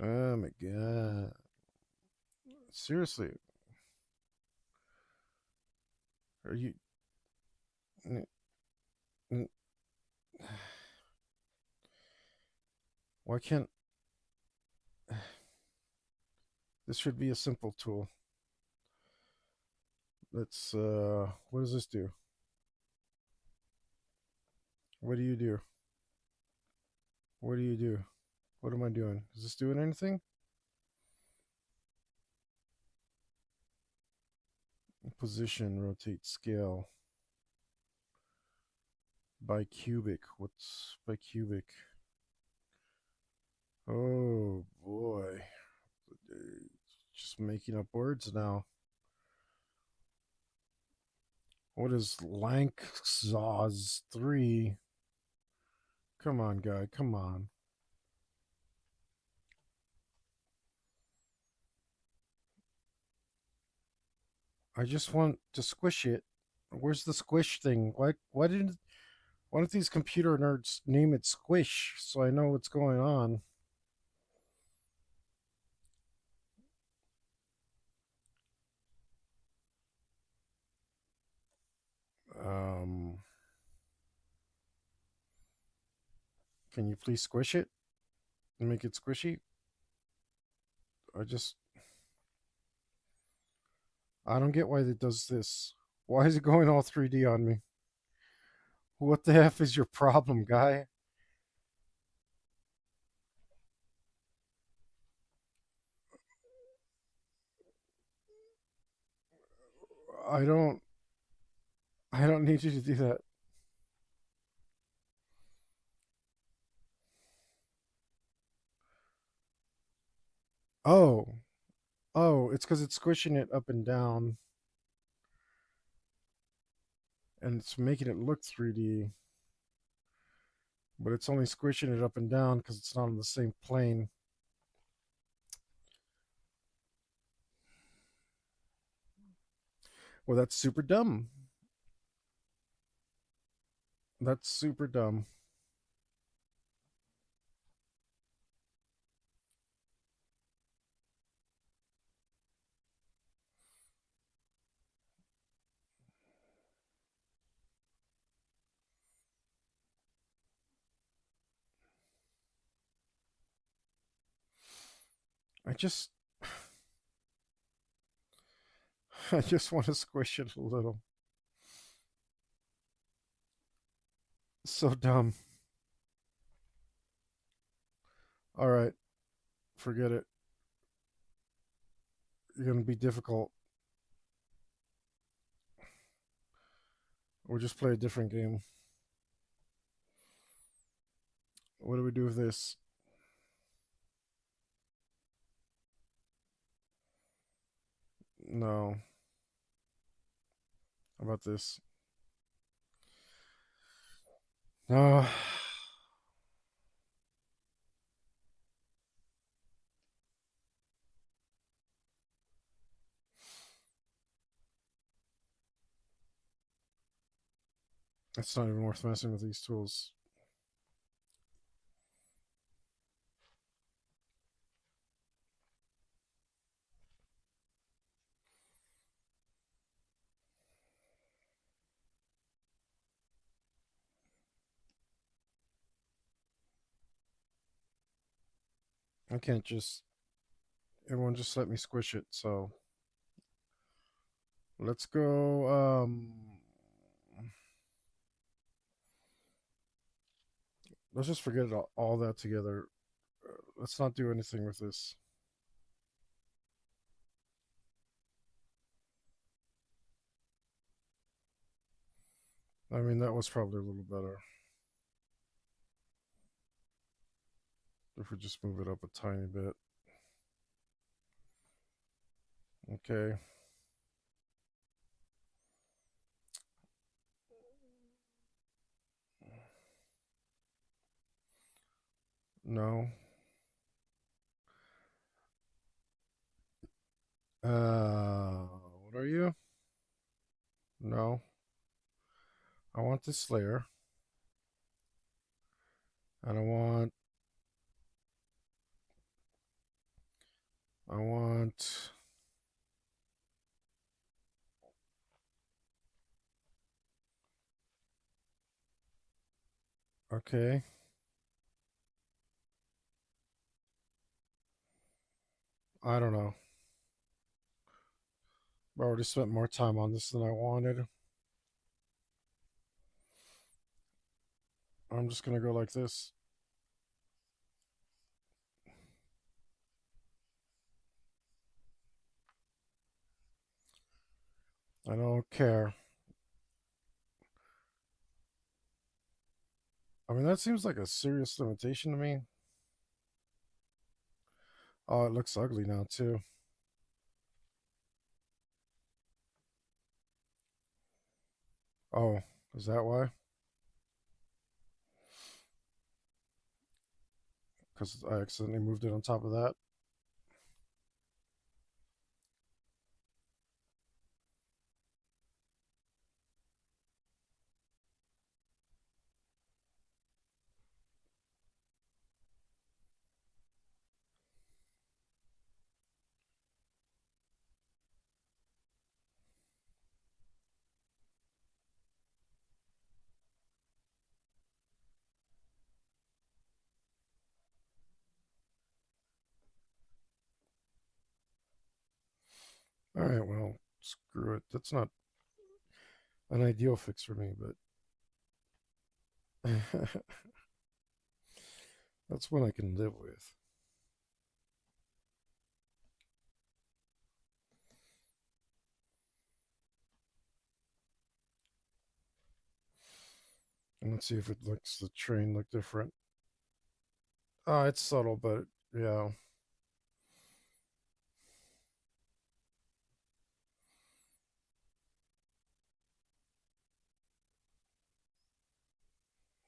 A: Oh my god. Seriously, are you. n- n- Why can't. This should be a simple tool. What does this do? What do you do? What do you do? What am I doing? Is this doing anything? Position, rotate, scale. Bicubic. What's bicubic? Oh boy. Just making up words now. What is Lanksaws 3? Come on, guy. Come on. I just want to squish it. Where's the squish thing? Why don't these computer nerds name it squish so I know what's going on? Um can you please squish it and make it squishy? I just I don't get why it does this. Why is it going all 3D on me? What the F is your problem, guy? I don't I don't need you to do that. Oh. Oh, it's because it's squishing it up and down. and it's making it look 3D, but it's only squishing it up and down because it's not on the same plane. Well, that's super dumb. That's super dumb. I just I just want to squish it a little. So dumb. All right, forget it. You're gonna be difficult. We'll just play a different game. What do we do with this? No. How about this? No. It's not even worth messing with these tools. I can't just. It won't just let me squish it. So let's go. Let's just forget all that together. Let's not do anything with this. I mean, that was probably a little better. If we just move it up a tiny bit. Okay. No. What are you? No. I want this layer. And I want, okay. I don't know. I already spent more time on this than I wanted. I'm just going to go like this. I don't care. I mean, that seems like a serious limitation to me. Oh, it looks ugly now, too. Oh, is that why? Because I accidentally moved it on top of that. All right, well, screw it. That's not an ideal fix for me, but that's one I can live with. And let's see if it looks the train look different. It's subtle, but yeah.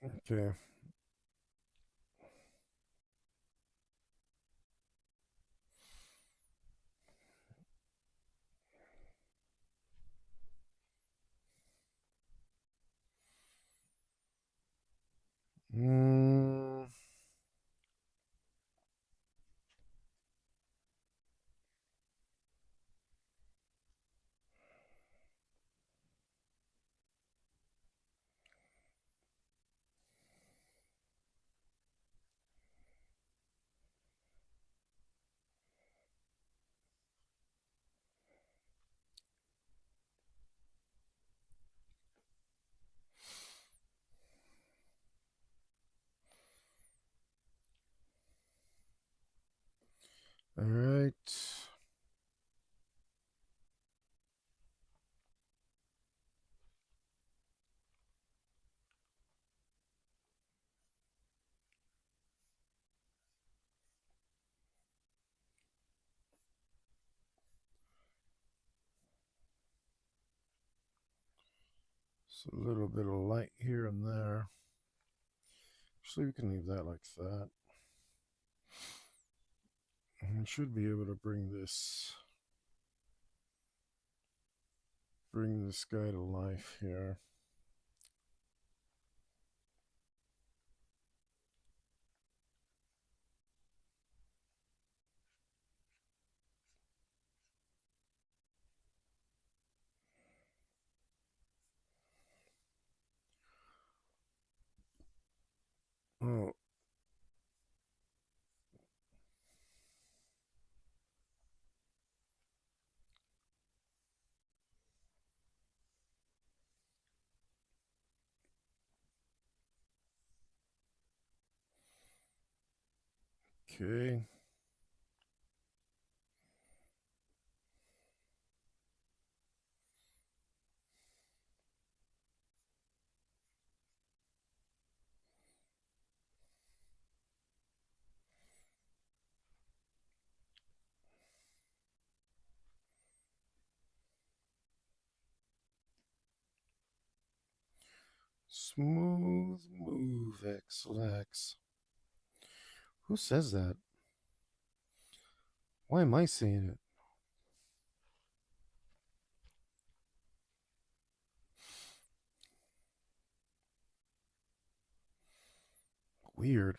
A: Okay. Mm, all right. Just a little bit of light here and there. Actually, we can leave that like that. And we should be able to bring this guy to life here. Oh, okay. Smooth move, X-Lax. Who says that? Why am I saying it? Weird.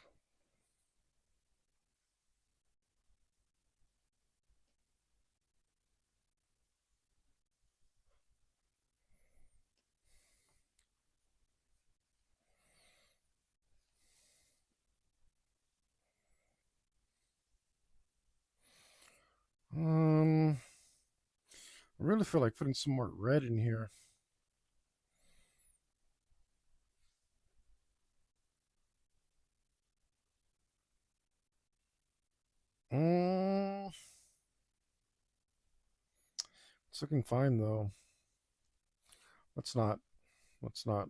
A: I really feel like putting some more red in here. Mm, it's looking fine though. Let's not. Let's not.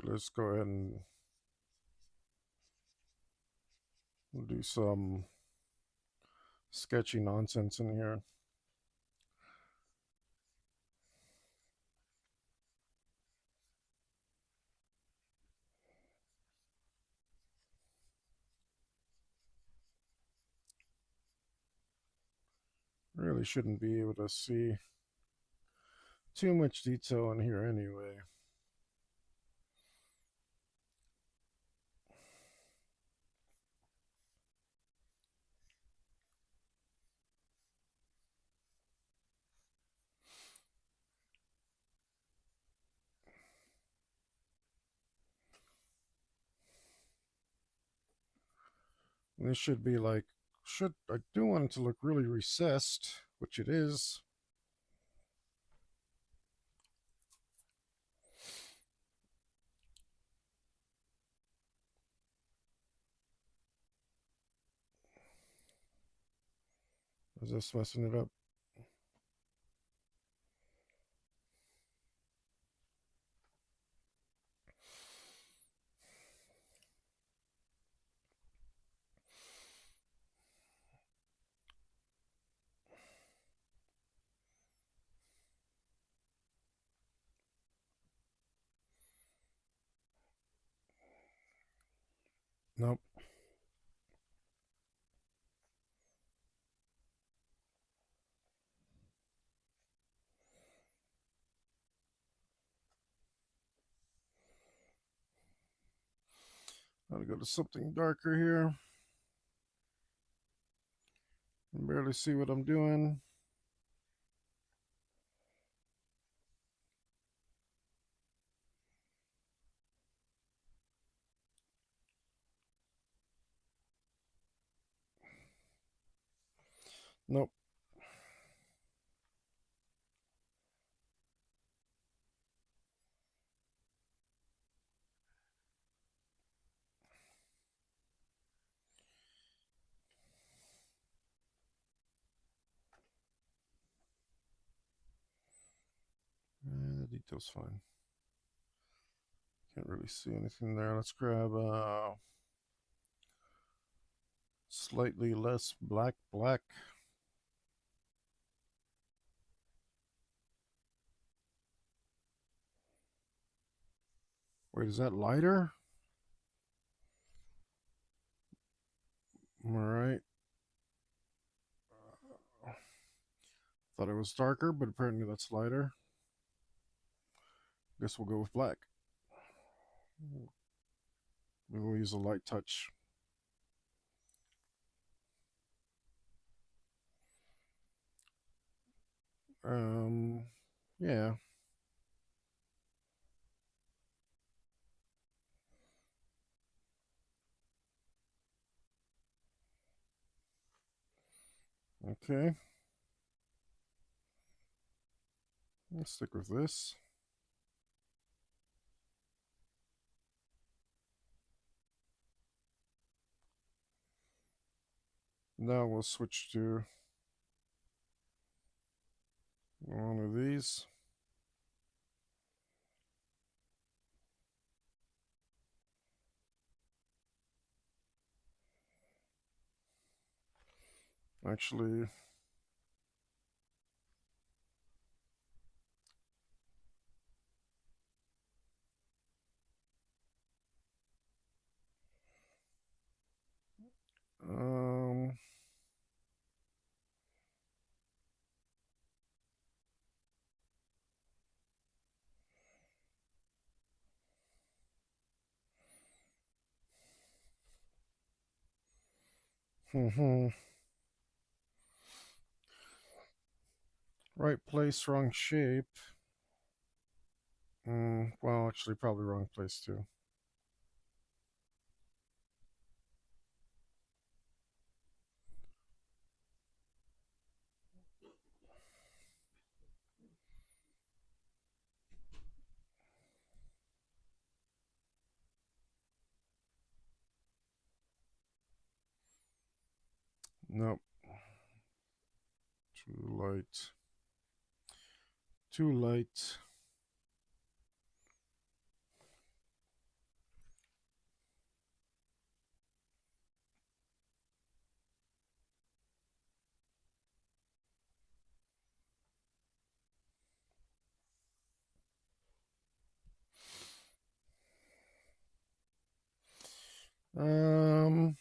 A: Let's go ahead and do some sketchy nonsense in here. Really shouldn't be able to see too much detail in here anyway. And this should be like, I do want it to look really recessed, which it is. Is this messing it up? Nope. Gotta go to something darker here. I can barely see what I'm doing. Nope. The detail's fine. Can't really see anything there. Let's grab slightly less black. Wait, is that lighter? All right. Thought it was darker, but apparently that's lighter. Guess we'll go with black. Maybe we'll use a light touch. Yeah. Okay. Let's stick with this. Now we'll switch to one of these. Actually, um, right place, wrong shape. Well, actually, probably wrong place too. Nope. Too light. Too light. Um,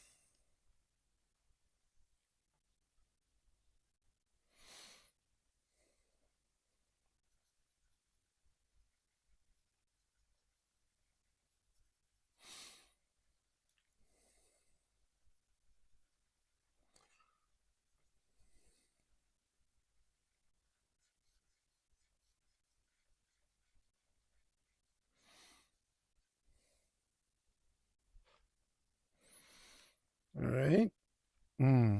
A: all right. Hmm.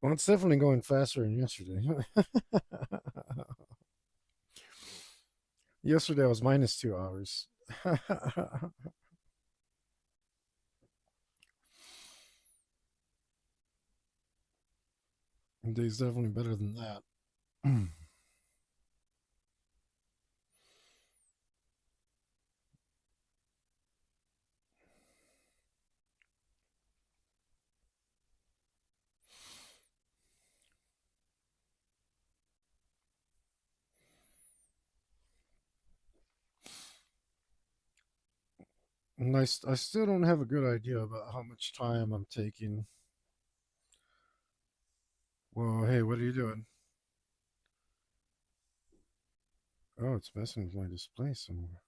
A: Well, it's definitely going faster than yesterday. Yesterday was minus 2 hours. Today's definitely better than that. And I still don't have a good idea about how much time I'm taking. Well, hey, what are you doing? Oh, it's messing with my display somewhere.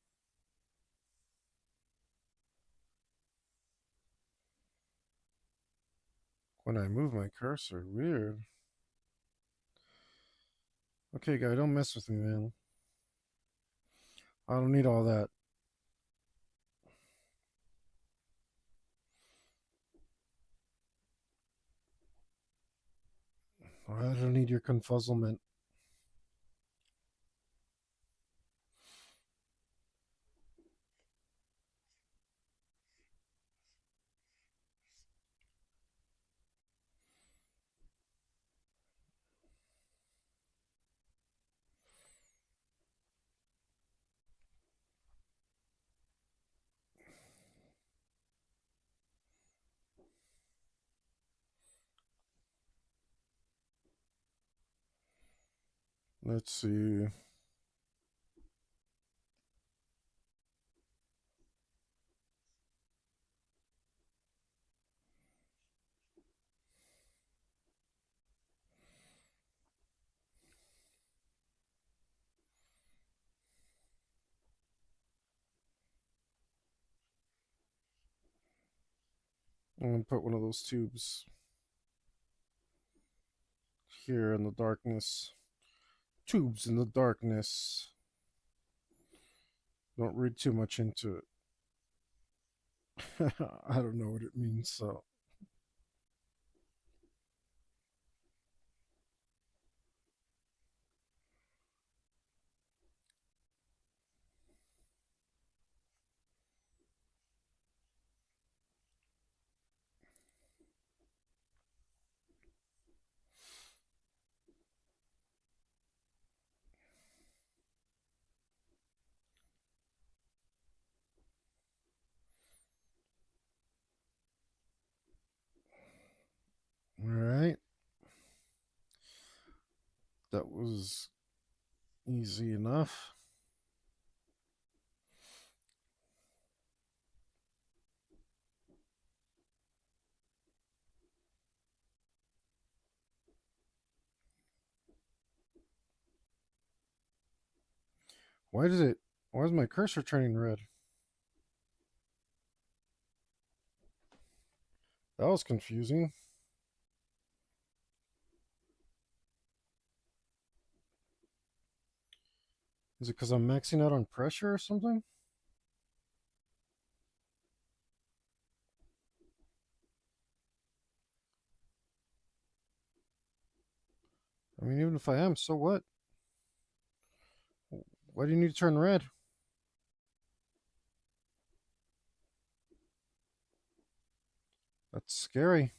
A: When I move my cursor, weird. Okay, guy, don't mess with me, man. I don't need all that. I don't need your confuzzlement. Let's see. I'm gonna put one of those tubes here in the darkness. Tubes in the darkness. Don't read too much into it. I don't know what it means, so. All right. That was easy enough. Why does it? Why is my cursor turning red? That was confusing. Is it because I'm maxing out on pressure or something? I mean, even if I am, so what? Why do you need to turn red? That's scary.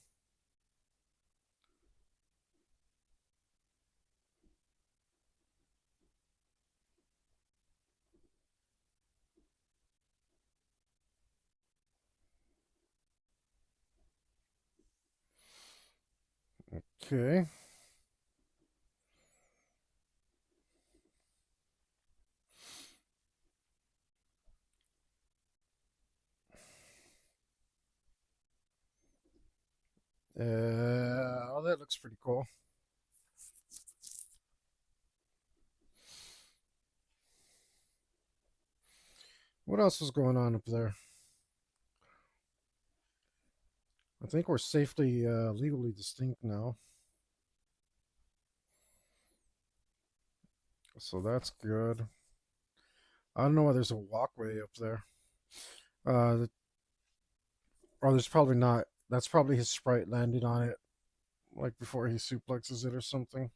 A: Okay. Oh, that looks pretty cool. What else is going on up there? I think we're safely legally distinct now. So that's good. I don't know why there's a walkway up there. Or there's probably not. That's probably his sprite landing on it. like before he suplexes it or something.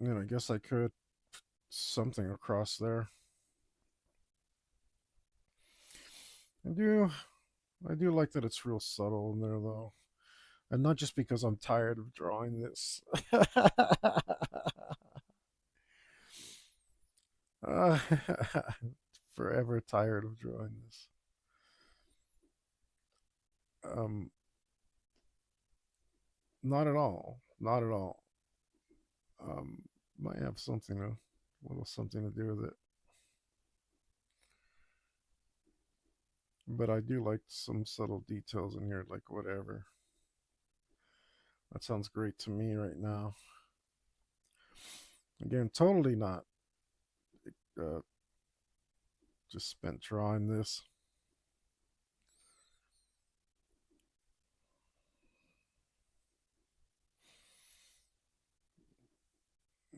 A: I guess I could something across there. I do, I do like that it's real subtle in there though, and not just because I'm tired of drawing this. uh, Forever tired of drawing this. Um, Not at all. Not at all. Um, might have something a little something to do with it, but I do like some subtle details in here, like whatever. That sounds great to me right now. Again, totally not uh, just spent drawing this.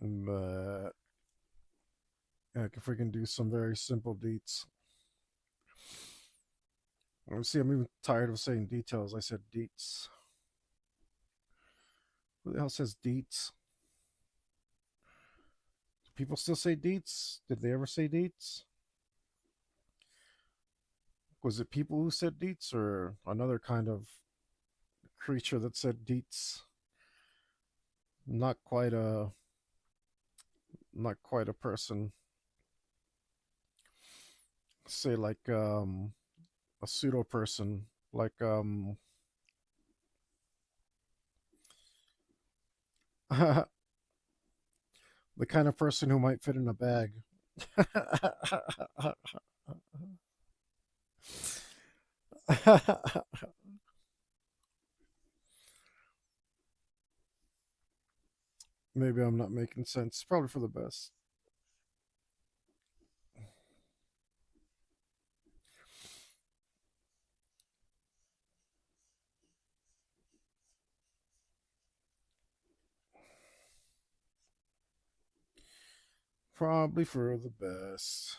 A: But heck, if we can do some very simple deets. See, I'm even tired of saying details. I said deets. Who the hell says deets? Do people still say deets? Did they ever say deets? Was it people who said deets or another kind of creature that said deets? Not quite a not quite a person. Say like a pseudo person, like the kind of person who might fit in a bag. Maybe I'm not making sense. Probably for the best. Probably for the best.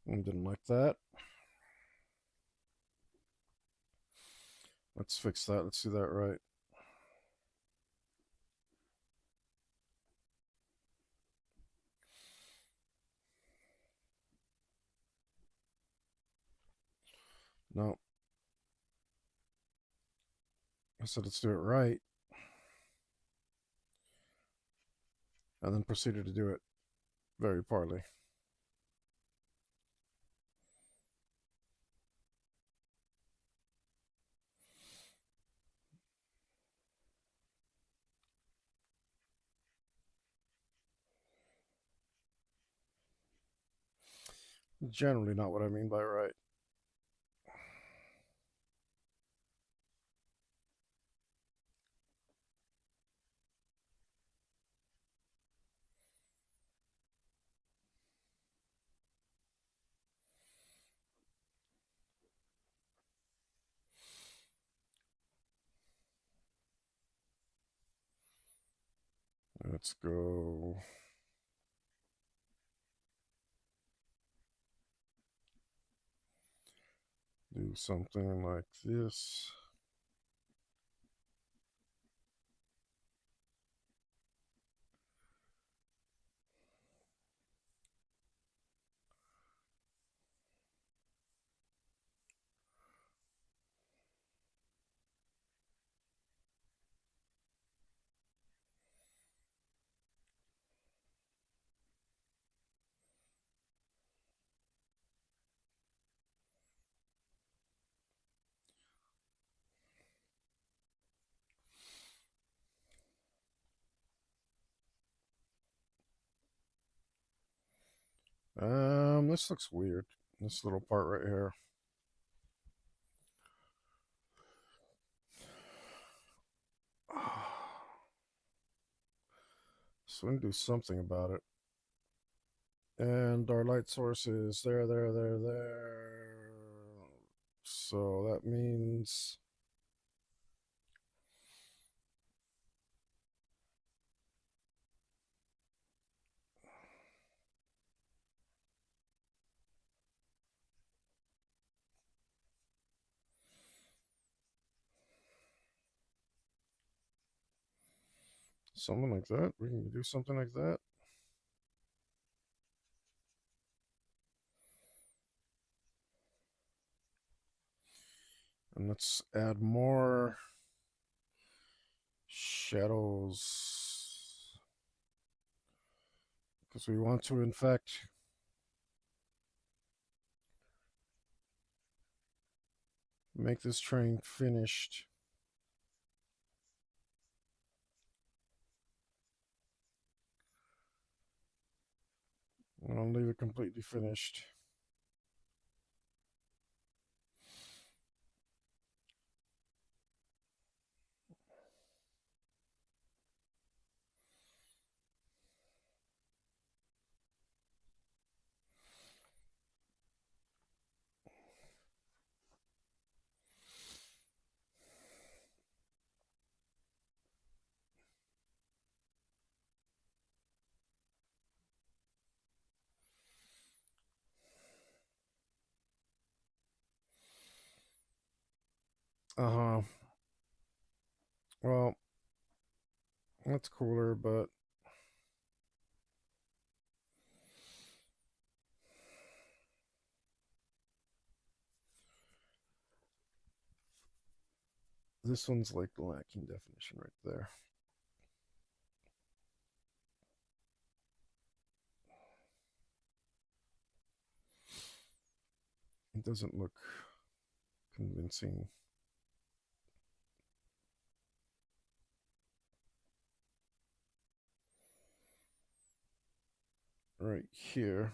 A: I didn't like that. Let's fix that. Let's do that right. No, I said let's do it right, and then proceeded to do it very poorly. Generally, not what I mean by right. Let's go. Do something like this. This looks weird. This little part right here. So we can do something about it. And our light source is there. So that means something like that. We can do something like that. And let's add more shadows. Because we want to, in fact, make this train finished. And I'll leave it completely finished. Uh huh. Well, that's cooler, but this one's like lacking definition right there. It doesn't look convincing. Right here.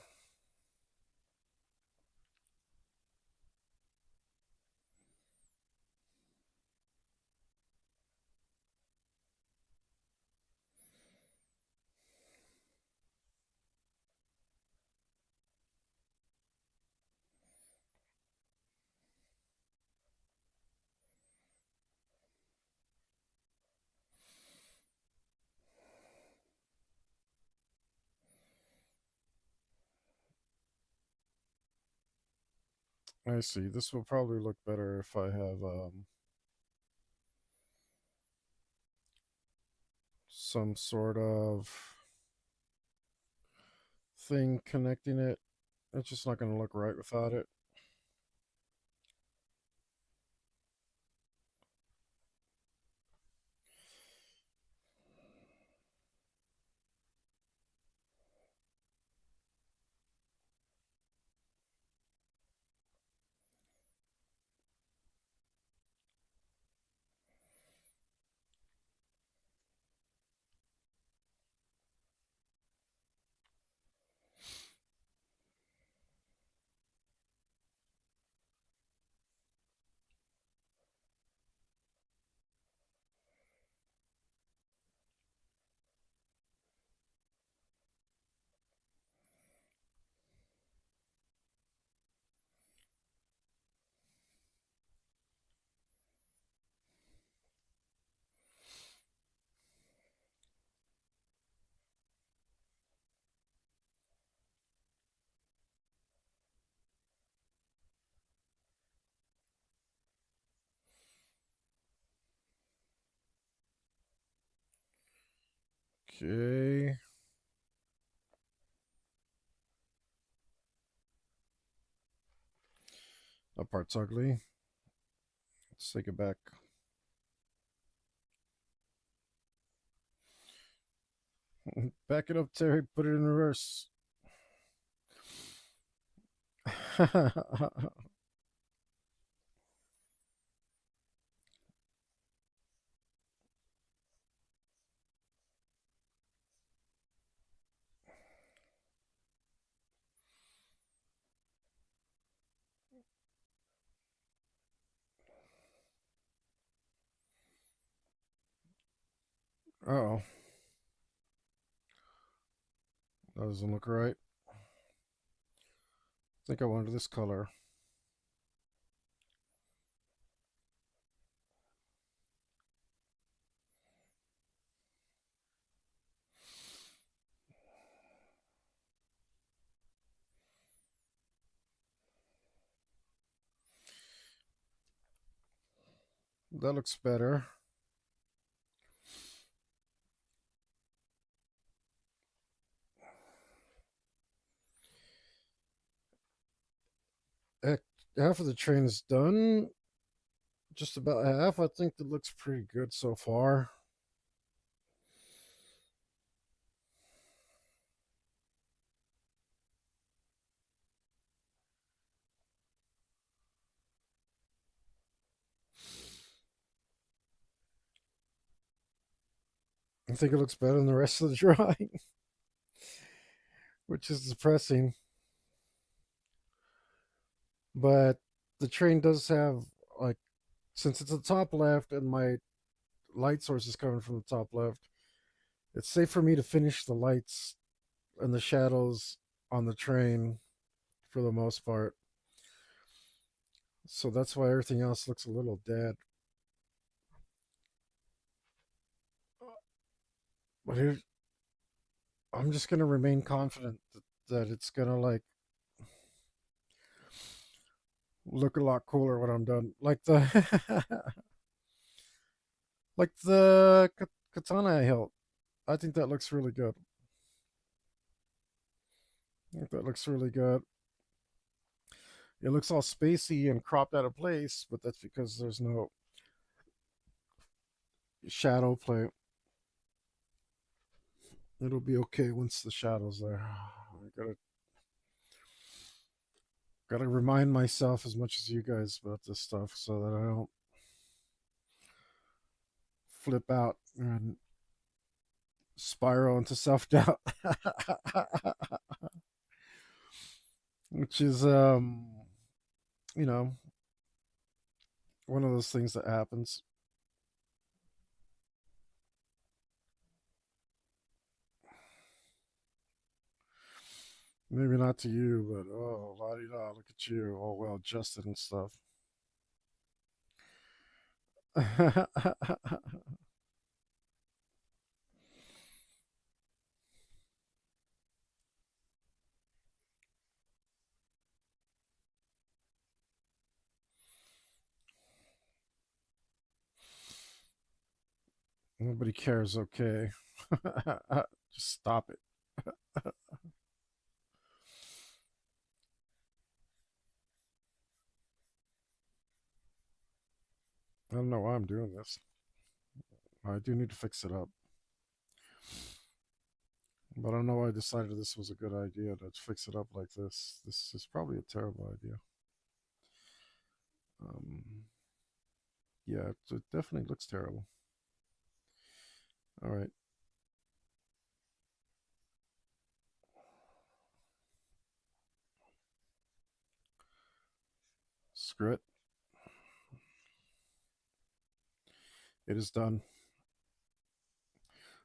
A: I see. This will probably look better if I have some sort of thing connecting it. It's just not going to look right without it. Okay. That part's ugly. Let's take it back. Back it up, Terry. Put it in reverse. Oh, that doesn't look right. I think I wanted this color. That looks better. Heck, half of the train is done. Just about half. I think that looks pretty good so far. I think it looks better than the rest of the drawing, which is depressing. But the train does have, like, since it's the top left and my light source is coming from the top left, it's safe for me to finish the lights and the shadows on the train for the most part. So that's why everything else looks a little dead. But here, I'm just gonna remain confident that it's gonna like look a lot cooler when I'm done. Like the like the katana I held. I think that looks really good. I think that looks really good. It looks all spacey and cropped out of place, but that's because there's no shadow play. It'll be okay once the shadow's there. I gotta remind myself as much as you guys about this stuff so that I don't flip out and spiral into self doubt. Which is you know, one of those things that happens. Maybe not to you, but oh, la di da, look at you, all well adjusted and stuff. Nobody cares, okay? Just stop it. I don't know why I'm doing this. I do need to fix it up. But I don't know why I decided this was a good idea to fix it up like this. This is probably a terrible idea. Um, yeah, it definitely looks terrible. All right, screw it. It is done.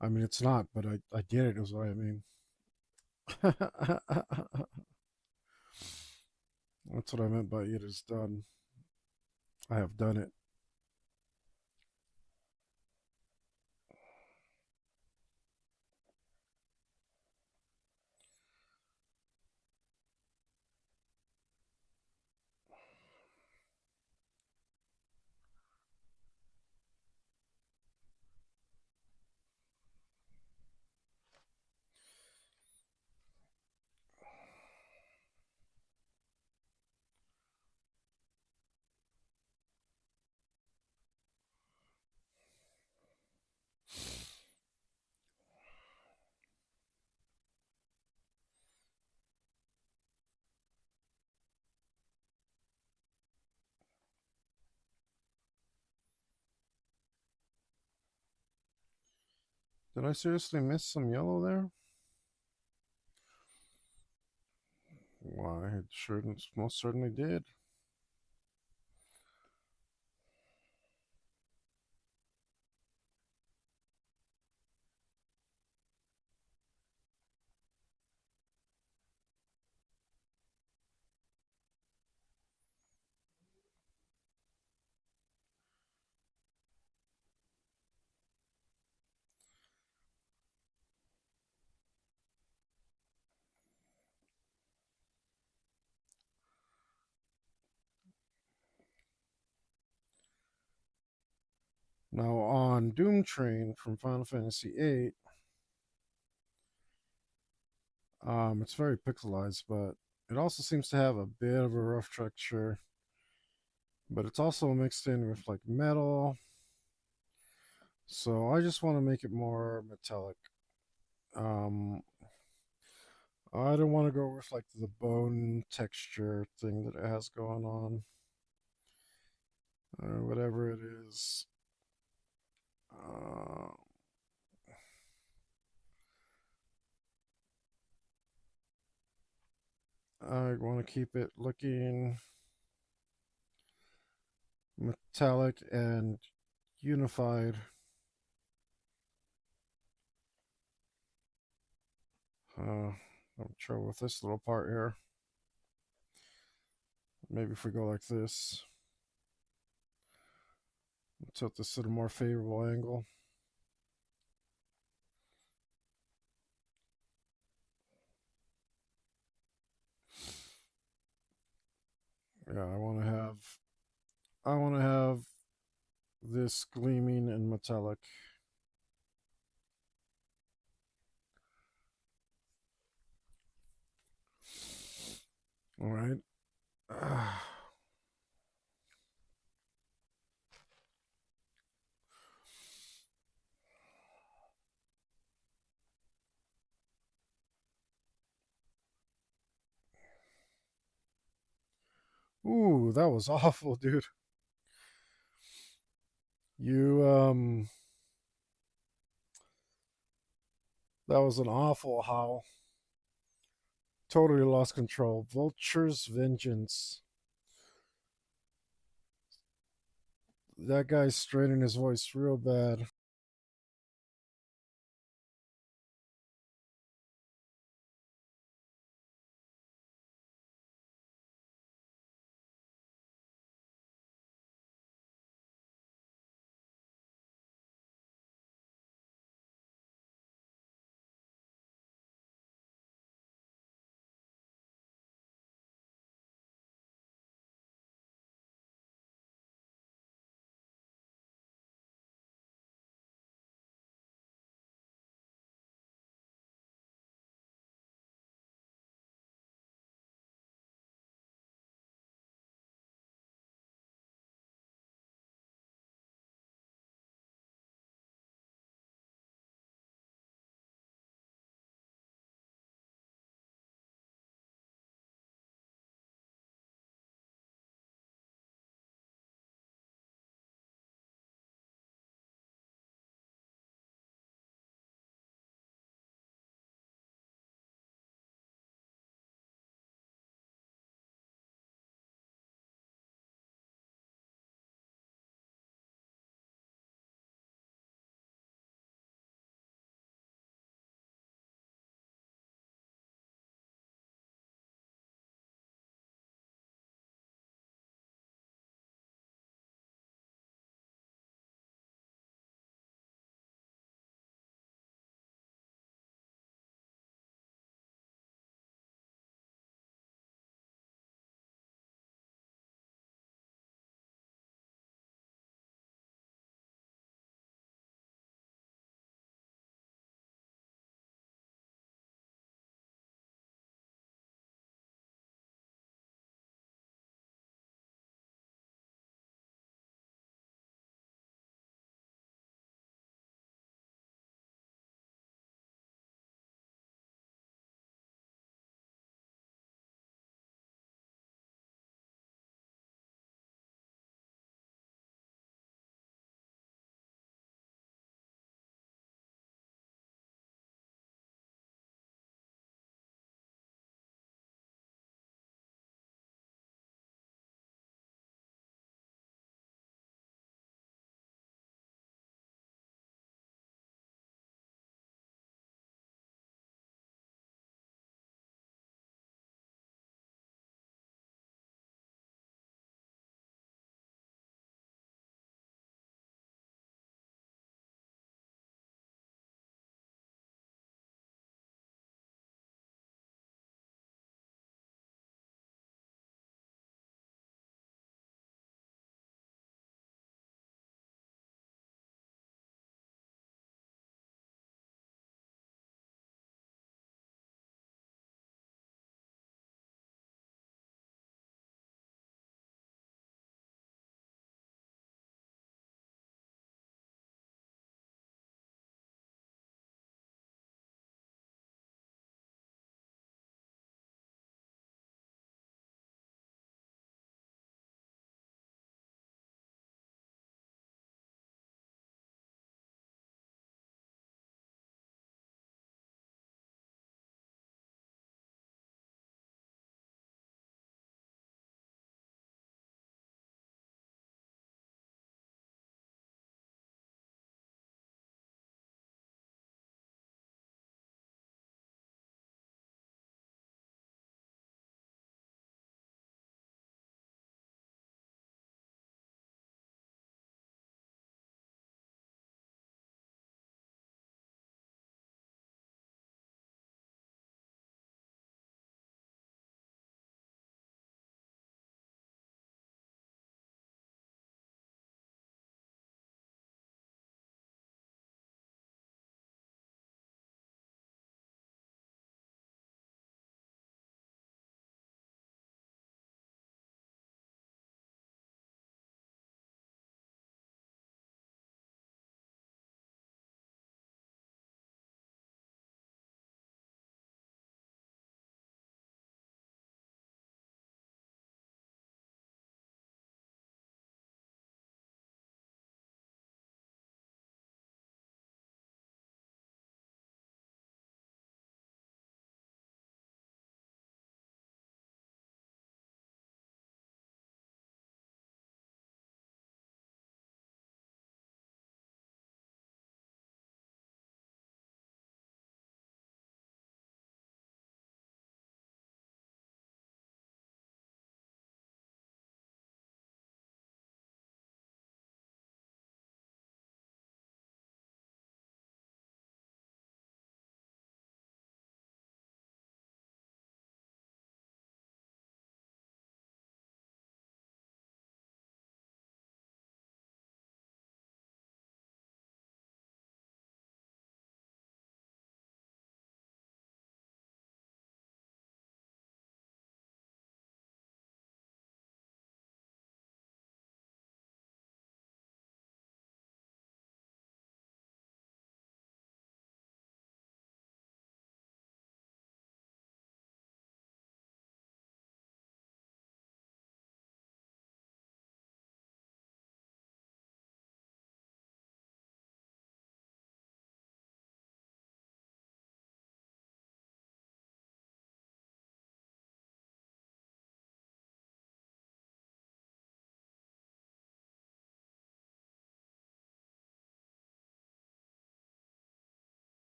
A: I mean, it's not, but I did it, is what I mean. That's what I meant by it is done. I have done it. Did I seriously miss some yellow there? Why, it sure most certainly did. Now on Doom Train from Final Fantasy VIII, it's very pixelized, but it also seems to have a bit of a rough texture. But it's also mixed in with like metal, so I just want to make it more metallic. Um, I don't want to go with like the bone texture thing that it has going on, whatever it is. Uh, I want to keep it looking metallic and unified. I'm trouble with this little part here. Maybe if we go like this, tilt this at a more favorable angle. Yeah, I want to have this gleaming and metallic. All right. Ooh, that was awful, dude. You that was an awful howl. Totally lost control. Vulture's Vengeance. That guy's straining his voice real bad.